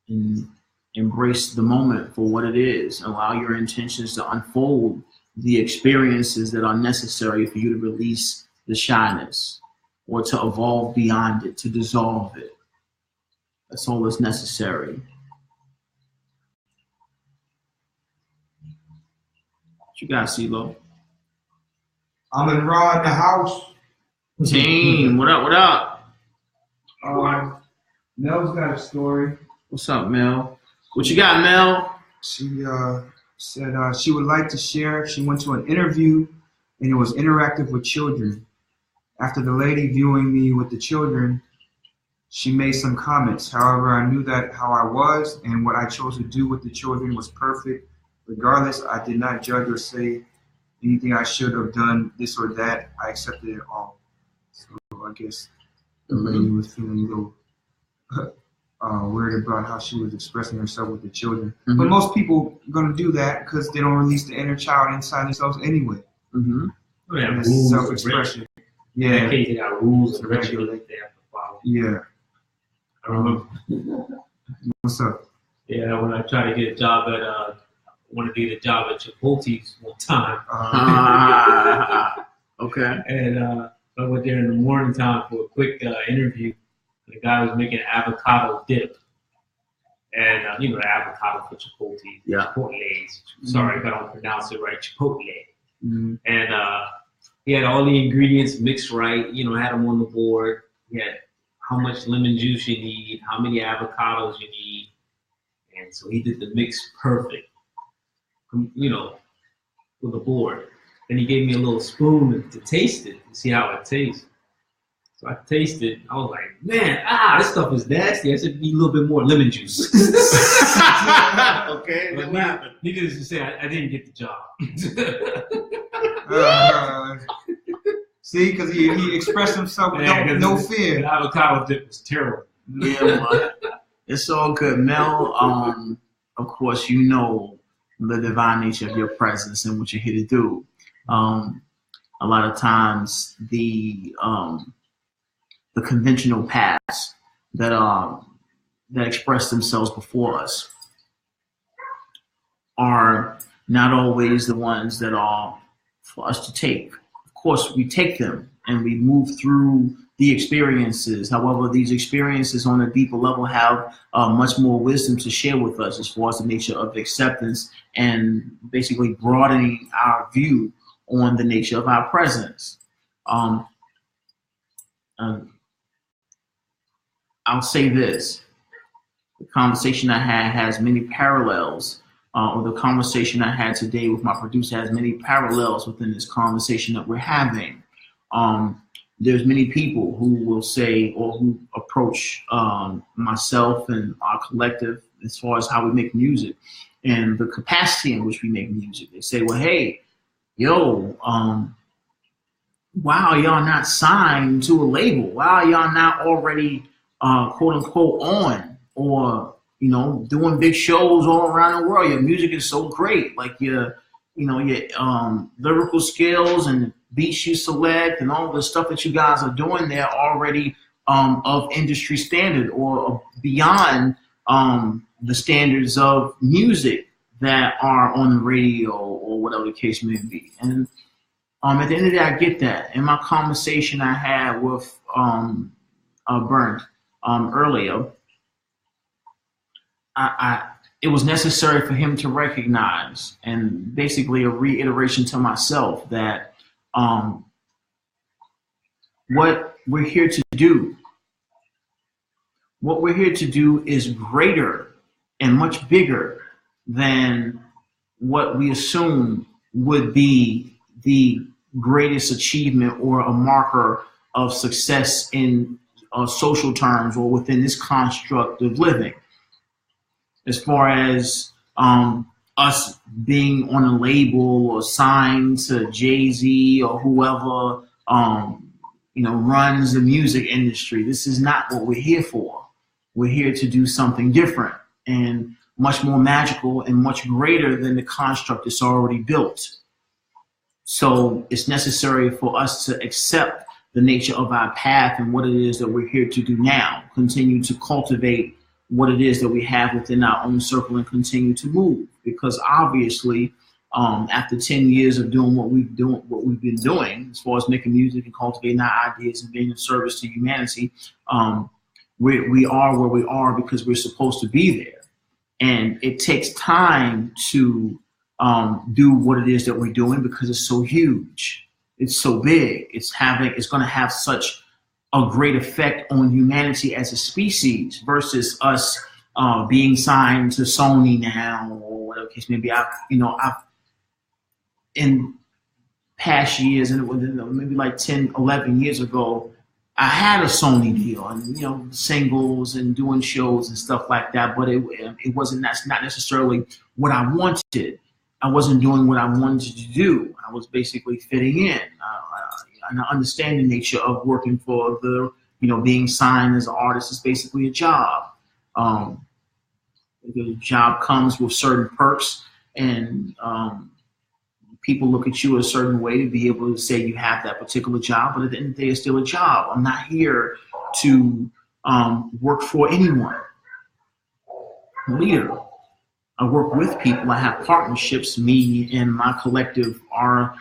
and embrace the moment for what it is. Allow your intentions to unfold the experiences that are necessary for you to release the shyness or to evolve beyond it, to dissolve it. That's all that's necessary. What you got, CeeLo? I'm in Raw in the house. Team, what up, what up? Mel's got a story. What's up, Mel? What you got, Mel? She said she would like to share. She went to an interview and it was interactive with children. After the lady viewing me with the children, she made some comments. However, I knew that how I was and what I chose to do with the children was perfect. Regardless, I did not judge or say anything I should have done this or that. I accepted it all. So I guess the lady was feeling a little worried about how she was expressing herself with the children. Mm-hmm. But most people are going to do that because they don't release the inner child inside themselves anyway. Mm-hmm. Yeah, self-expression. Yeah. In case they got rules and regulations they have to follow. Yeah. I remember. What's up? Yeah, when I tried to get a job at wanted to get a job at Chipotle's one time. Okay. And I went there in the morning time for a quick interview. The guy was making avocado dip. And, the avocado for Chipotle. Yeah. Chipotle's. Sorry if I don't pronounce it right. Chipotle. Mm-hmm. And he had all the ingredients mixed right. Had them on the board. He had how much lemon juice you need, how many avocados you need. And so he did the mix perfect. With the board. Then he gave me a little spoon to taste it, to see how it tastes. So I tasted. I was like, man, this stuff is nasty. I said, need a little bit more lemon juice. Okay. But needless to say, I didn't get the job. See, because he expressed himself with no fear. The avocado dip was terrible. Yeah, but it's all good. Mel, of course, you know the divine nature of your presence and what you're here to do. A lot of times the conventional paths that express themselves before us are not always the ones that are for us to take. Of course, we take them and we move through the experiences. However, these experiences on a deeper level have much more wisdom to share with us as far as the nature of acceptance and basically broadening our view on the nature of our presence. I'll say this. The conversation I had has many parallels, or the conversation I had today with my producer has many parallels within this conversation that we're having. There's many people who will say, or who approach myself and our collective as far as how we make music and the capacity in which we make music. They say, well, hey, yo, why are y'all not signed to a label? Why are y'all not already quote unquote on, or doing big shows all around the world? Your music is so great, like your lyrical skills and the beats you select and all the stuff that you guys are doing there already of industry standard or beyond the standards of music that are on the radio or whatever the case may be. And at the end of the day, I get that. In my conversation I had with Bernd earlier, it was necessary for him to recognize, and basically a reiteration to myself, that what we're here to do is greater and much bigger than what we assume would be the greatest achievement or a marker of success in social terms or within this construct of living. As far as us being on a label or signed to Jay-Z or whoever runs the music industry, this is not what we're here for. We're here to do something different and much more magical and much greater than the construct that's already built. So it's necessary for us to accept the nature of our path and what it is that we're here to do now, continue to cultivate what it is that we have within our own circle and continue to move. Because obviously, after 10 years of doing what we've been doing, as far as making music and cultivating our ideas and being of service to humanity, we are where we are because we're supposed to be there. And it takes time to do what it is that we're doing because it's so huge, it's so big, it's going to have such a great effect on humanity as a species versus us being signed to Sony now or whatever case may be. I've in past years, and maybe like 10, 11 years ago, I had a Sony deal and singles and doing shows and stuff like that, but it wasn't, that's not necessarily what I wanted. I wasn't doing what I wanted to do. I was basically fitting in. And I understand the nature of working for being signed as an artist is basically a job. The job comes with certain perks, and people look at you a certain way to be able to say you have that particular job, but at the end of the day, it's still a job. I'm not here to work for anyone. I'm a leader. I work with people. I have partnerships. Me and my collective are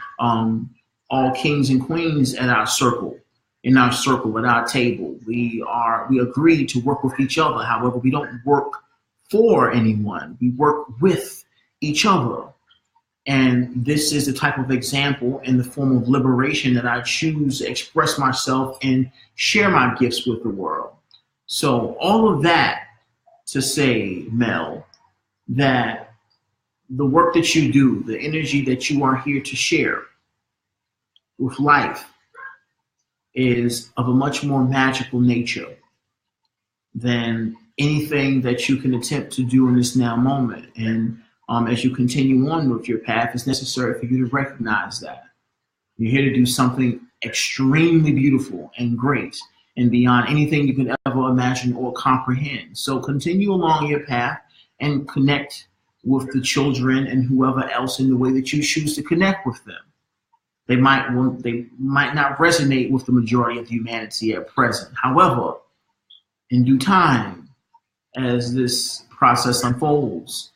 all kings and queens at our circle, at our table. We agree to work with each other. However, we don't work for anyone. We work with each other. And this is the type of example in the form of liberation that I choose to express myself and share my gifts with the world. So all of that to say, Mel, that the work that you do, the energy that you are here to share with life, is of a much more magical nature than anything that you can attempt to do in this now moment. And as you continue on with your path, it's necessary for you to recognize that. You're here to do something extremely beautiful and great and beyond anything you could ever imagine or comprehend. So continue along your path and connect with the children and whoever else in the way that you choose to connect with them. They might not resonate with the majority of humanity at present. However, in due time, as this process unfolds,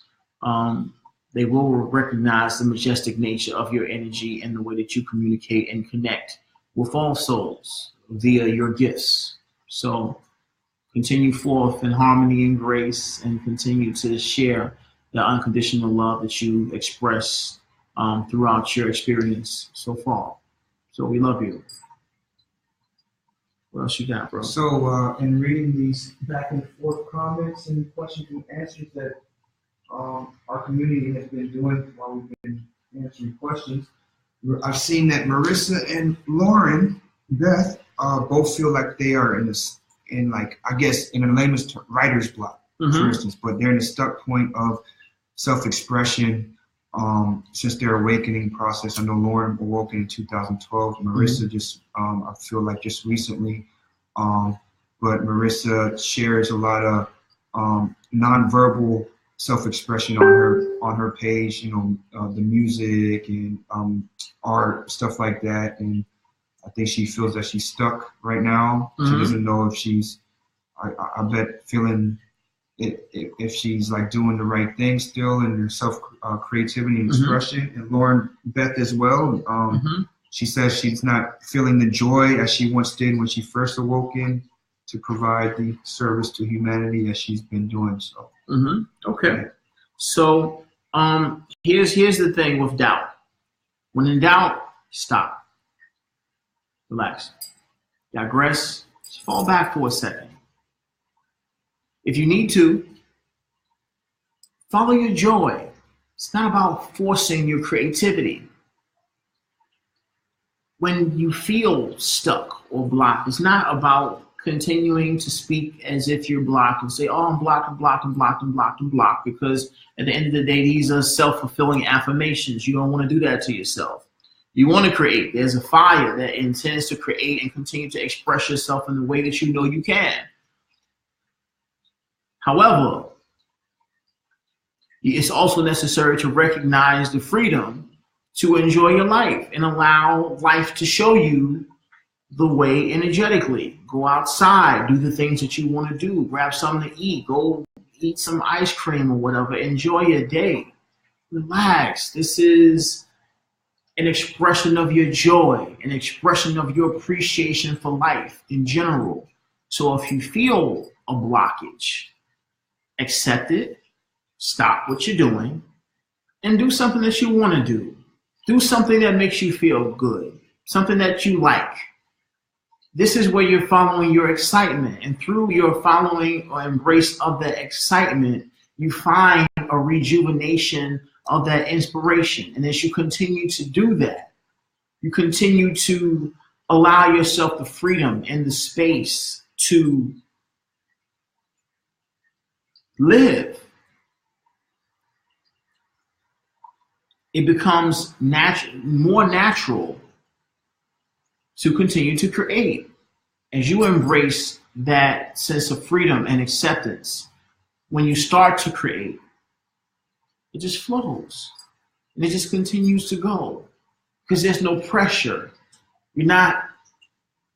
they will recognize the majestic nature of your energy and the way that you communicate and connect with all souls via your gifts. So continue forth in harmony and grace, and continue to share the unconditional love that you express throughout your experience so far. So we love you. What else you got, bro? So in reading these back and forth comments and questions and answers that our community has been doing while we've been answering questions, I've seen that Marissa and Lauren Beth both feel like they are in a layman's term, writer's block, for instance, but they're in a stuck point of self-expression since their awakening process. I know Lauren awoke in 2012. Marissa just, I feel like just recently, but Marissa shares a lot of nonverbal self-expression on her page, the music and art, stuff like that. And I think she feels that she's stuck right now. She doesn't know if she's, I bet, feeling if she's like doing the right thing still in her self creativity and expression. And Lauren Beth as well. She says she's not feeling the joy as she once did when she first awoken to provide the service to humanity as she's been doing so. Okay. So here's the thing with doubt. When in doubt, stop. Relax. Digress. Just fall back for a second. If you need to, follow your joy. It's not about forcing your creativity. When you feel stuck or blocked, it's not about continuing to speak as if you're blocked and say, oh, I'm blocked and blocked and blocked and blocked and blocked, because at the end of the day, these are self-fulfilling affirmations. You don't want to do that to yourself. You want to create. There's a fire that intends to create and continue to express yourself in the way that you know you can. However, it's also necessary to recognize the freedom to enjoy your life and allow life to show you the way energetically. Go outside, do the things that you want to do, grab something to eat, go eat some ice cream or whatever, enjoy your day. Relax. This is an expression of your joy, an expression of your appreciation for life in general. So if you feel a blockage, accept it, stop what you're doing, and do something that you want to do. Do something that makes you feel good, something that you like. This is where you're following your excitement, and through your following or embrace of that excitement, you find a rejuvenation of that inspiration. And as you continue to do that, you continue to allow yourself the freedom and the space to live. It becomes more natural to continue to create. As you embrace that sense of freedom and acceptance, when you start to create, it just flows and it just continues to go because there's no pressure. You're not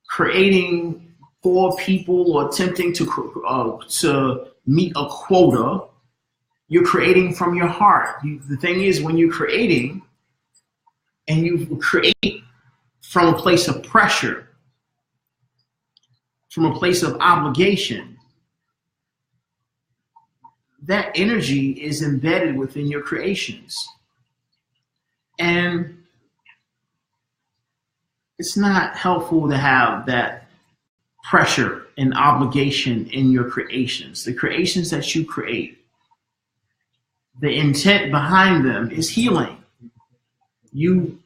creating for people or attempting to meet a quota. You're creating from your heart. The thing is, when you're creating and you create from a place of pressure, from a place of obligation, that energy is embedded within your creations. And it's not helpful to have that pressure and obligation in your creations. The creations that you create, the intent behind them is healing. You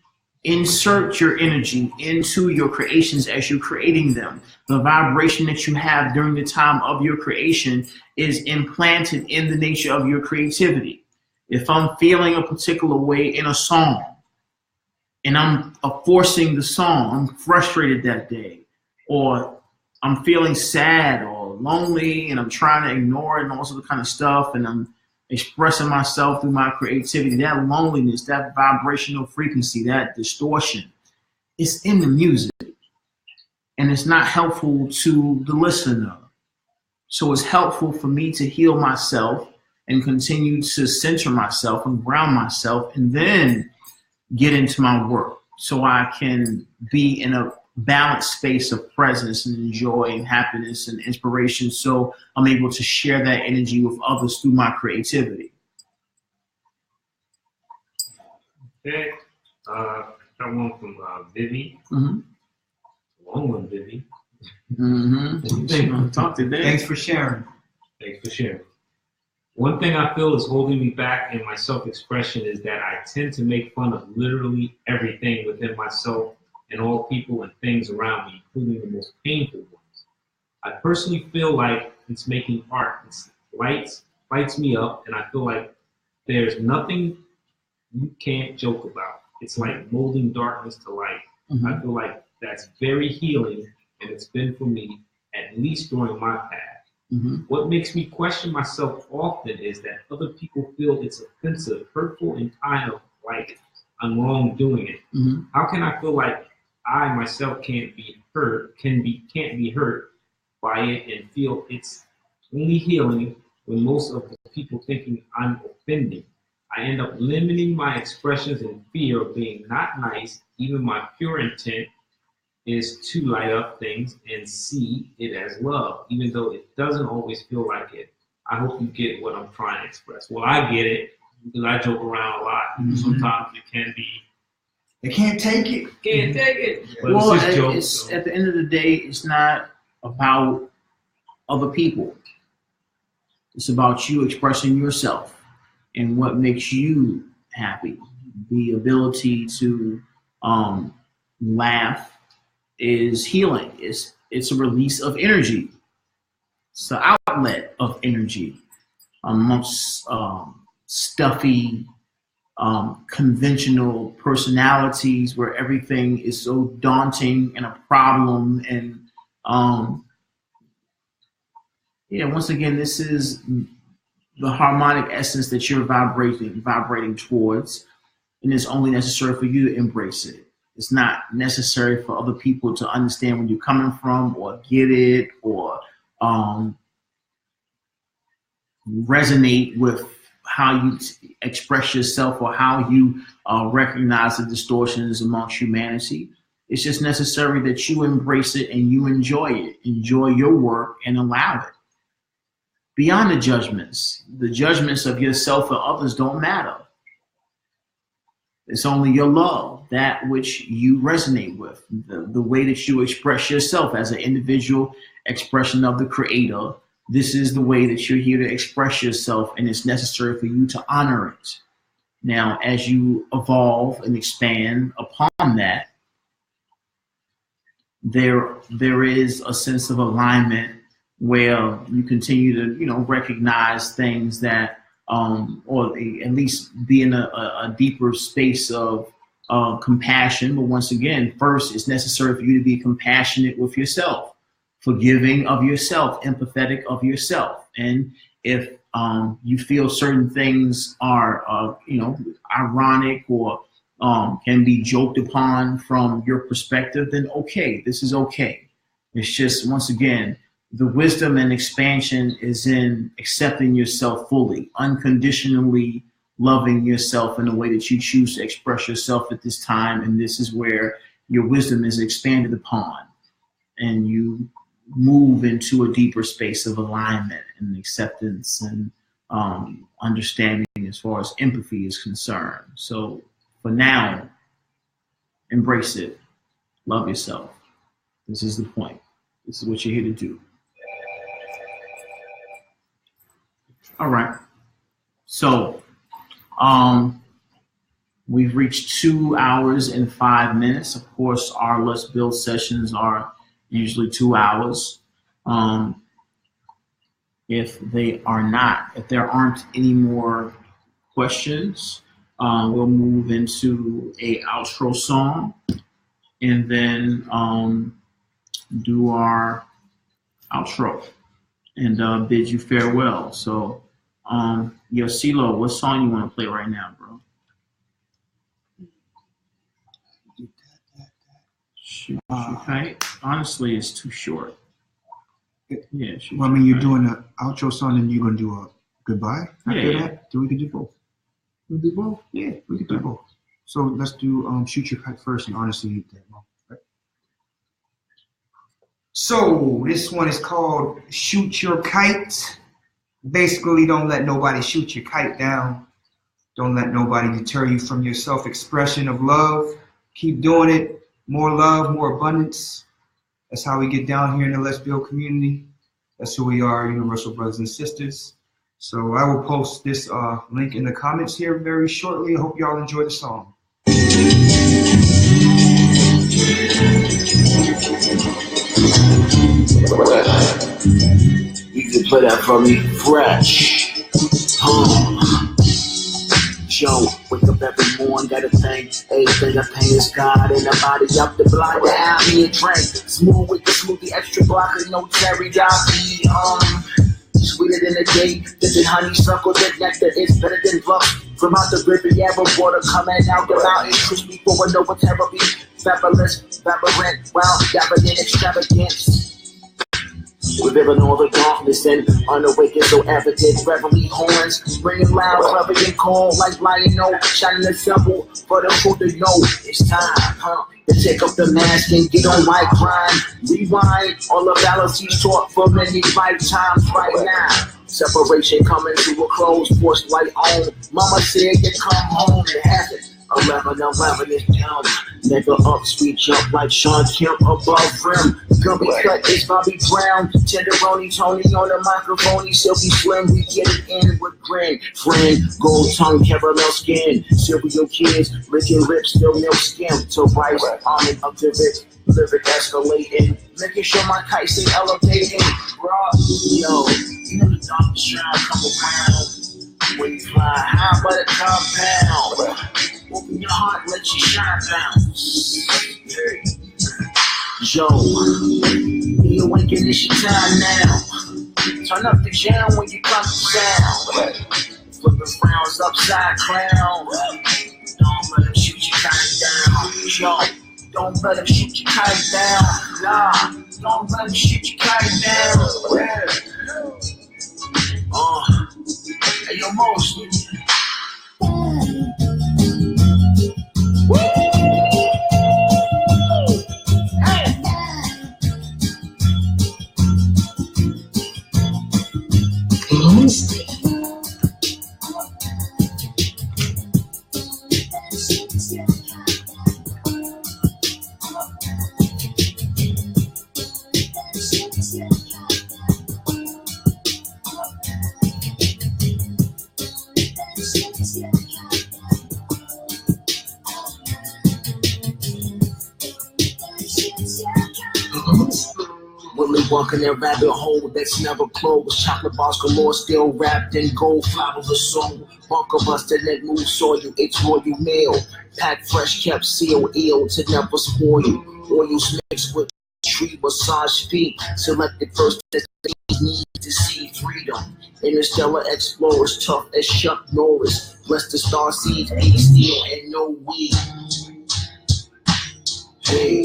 insert your energy into your creations as you're creating them. The vibration that you have during the time of your creation is implanted in the nature of your creativity. If I'm feeling a particular way in a song and I'm forcing the song, I'm frustrated that day, or I'm feeling sad or lonely and I'm trying to ignore it and all sorts of kind of stuff, and I'm expressing myself through my creativity, that loneliness, that vibrational frequency, that distortion, is in the music. And it's not helpful to the listener. So it's helpful for me to heal myself and continue to center myself and ground myself, and then get into my work so I can be in a balanced space of presence and joy and happiness and inspiration, so I'm able to share that energy with others through my creativity. Okay. Got one from Vivi. Mm-hmm. Long one, Vivi. Mm-hmm. Talk today. Thanks for sharing. Thanks for sharing. One thing I feel is holding me back in my self-expression is that I tend to make fun of literally everything within myself and all people and things around me, including the most painful ones. I personally feel like it's making art. It lights me up, and I feel like there's nothing you can't joke about. It's like molding darkness to light. Mm-hmm. I feel like that's very healing, and it's been for me, at least during my path. Mm-hmm. What makes me question myself often is that other people feel it's offensive, hurtful, and kind of like I'm wrong doing it. Mm-hmm. How can I feel like I myself can't be hurt by it and feel it's only healing when most of the people thinking I'm offending? I end up limiting my expressions in fear of being not nice. Even my pure intent is to light up things and see it as love, even though it doesn't always feel like it. I hope you get what I'm trying to express. Well, I get it, because I joke around a lot. Mm-hmm. Sometimes it can be. They can't take it. Can't take it. But Well, it's just jokes, so. at the end of the day, it's not about other people. It's about you expressing yourself and what makes you happy. The ability to laugh is healing. It's a release of energy. It's an outlet of energy amongst stuffy, conventional personalities where everything is so daunting and a problem. And once again, this is the harmonic essence that you're vibrating towards, and it's only necessary for you to embrace it. It's not necessary for other people to understand where you're coming from or get it or resonate with how you express yourself or how you recognize the distortions amongst humanity. It's just necessary that you embrace it and you enjoy it. Enjoy your work and allow it. Beyond the judgments of yourself or others don't matter. It's only your love, that which you resonate with, the way that you express yourself as an individual expression of the Creator. This is the way that you're here to express yourself, and it's necessary for you to honor it. Now, as you evolve and expand upon that, there is a sense of alignment where you continue to, recognize things that, or at least be in a deeper space of compassion. But once again, first, it's necessary for you to be compassionate with yourself, forgiving of yourself, empathetic of yourself. And if you feel certain things are, ironic or can be joked upon from your perspective, then okay, this is okay. It's just, once again, the wisdom and expansion is in accepting yourself fully, unconditionally loving yourself in the way that you choose to express yourself at this time. And this is where your wisdom is expanded upon, and you move into a deeper space of alignment and acceptance and understanding as far as empathy is concerned. So for now, embrace it. Love yourself. This is the point. This is what you're here to do. All right. So We've reached 2 hours and 5 minutes. Of course, our Let's Build sessions are usually 2 hours. If there aren't any more questions, we'll move into a outro song and then do our outro and bid you farewell. So, CeeLo, what song you want to play right now, bro? Okay. Honestly, it's too short. Yeah. Well, I mean, you're doing an outro song and you're going to do a goodbye after Yeah. that? So we can do both. We can do both? Yeah, we can do both. So let's do Shoot Your Kite first and Honestly Eat That. Right? So this one is called Shoot Your Kite. Basically, don't let nobody shoot your kite down. Don't let nobody deter you from your self-expression of love. Keep doing it. More love, more abundance. That's how we get down here in the Let's Build community. That's who we are, Universal Brothers and Sisters. So I will post this link in the comments here very shortly. I hope y'all enjoy the song. You can play that for me, fresh. Joe, wake up every morning, gotta thank everything I paint is God and the body up the block to have me a drink. Smooth with the smoothie, extra blocker, no teriyaki. Sweeter than a day, dipping honeysuckle, that nectar is better than rough. From out the Riviera water coming out the mountain, crispy for a Nova therapy. Fabulous, vibrant, wild, dabbing in extravagance. We're living all the darkness and unawakened, so evident. Reveille horns, ringing loud, clever and cold, like lion-o, shining the symbol for the truth to know. It's time, to take up the mask and get on my grind. Rewind all the fallacies taught for many lifetimes right now. Separation coming to a close, forced light on. Mama said you come home to heaven. 11 is down. Never up, sweet jump like Sean Kemp above rim. Gumby cut is Bobby Brown. Tenderoni Tony on the microphone. Silky Slim, we get it in with grin. Friend, gold tongue, caramel skin. Cereal kids, licking lips, still milk skim. To rice, almond up to it. Lyric escalating. Making sure my kite stay elevating. Rock, yo, you know the doctor's trying to come around. When you fly high by the compound. Open your heart, let your shine down. Hey. Yo, be awakened, it's your time now. Turn up the jam when you come to sound. Flipping frowns upside crown. Don't let them shoot your kite down. Yo, don't let them shoot your kite down. Nah, don't let them shoot your kite down. Hey, yo, Mosley. Walking that rabbit hole that's never closed. Chocolate bars galore, still wrapped in gold. Flower the soul. Bunker busted leg move soil. It's royal meal. Packed fresh, kept sealed, ill to never spoil. Oils mixed with tree massage feet. Selected first that need to see freedom. Interstellar explorers, tough as Chuck Norris. Bless the star seeds, be steel and no weed. Hey.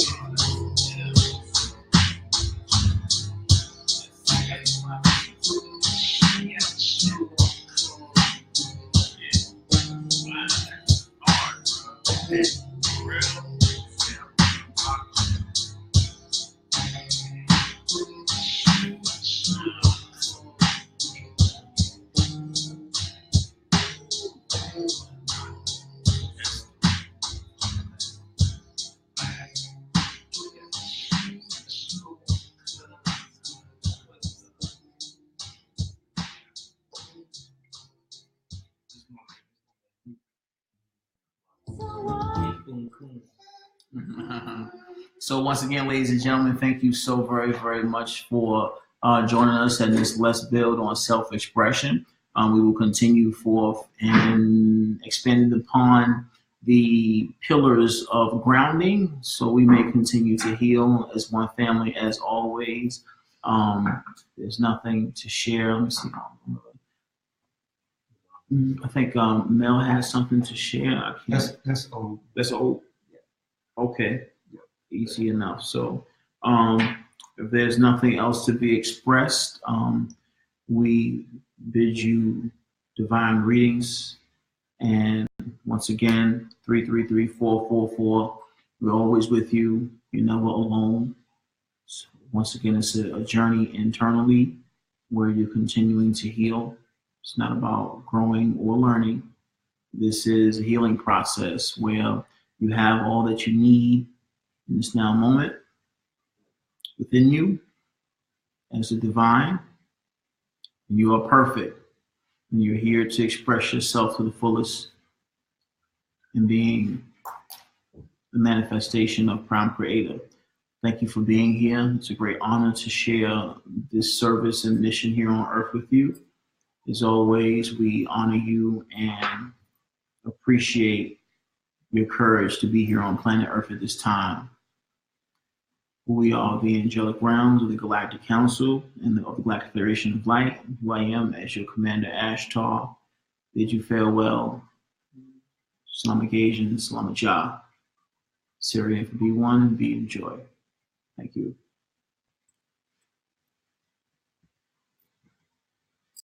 Coon Coon. So once again, ladies and gentlemen, thank you so very, very much for joining us at this Let's Build on Self-Expression. We will continue forth and expanding upon the pillars of grounding so we may continue to heal as one family as always. There's nothing to share. Let me see. I think Mel has something to share. I can't. That's old. That's old. Okay. Easy enough. So if there's nothing else to be expressed, we bid you divine greetings. And once again, 333-444. We're always with you. You're never alone. So once again, it's a journey internally where you're continuing to heal. It's not about growing or learning. This is a healing process where you have all that you need in this now moment within you as the divine. And you are perfect. And you're here to express yourself to the fullest and being the manifestation of Prime Creator. Thank you for being here. It's a great honor to share this service and mission here on earth with you. As always, we honor you and appreciate your courage to be here on planet Earth at this time. We are the angelic realms of the Galactic Council and of the Galactic Federation of Light, who I am as your Commander Ashtar. Bid you farewell. Islamic Asian, Salamat Jah. Syrian for B1, be enjoy. Thank you.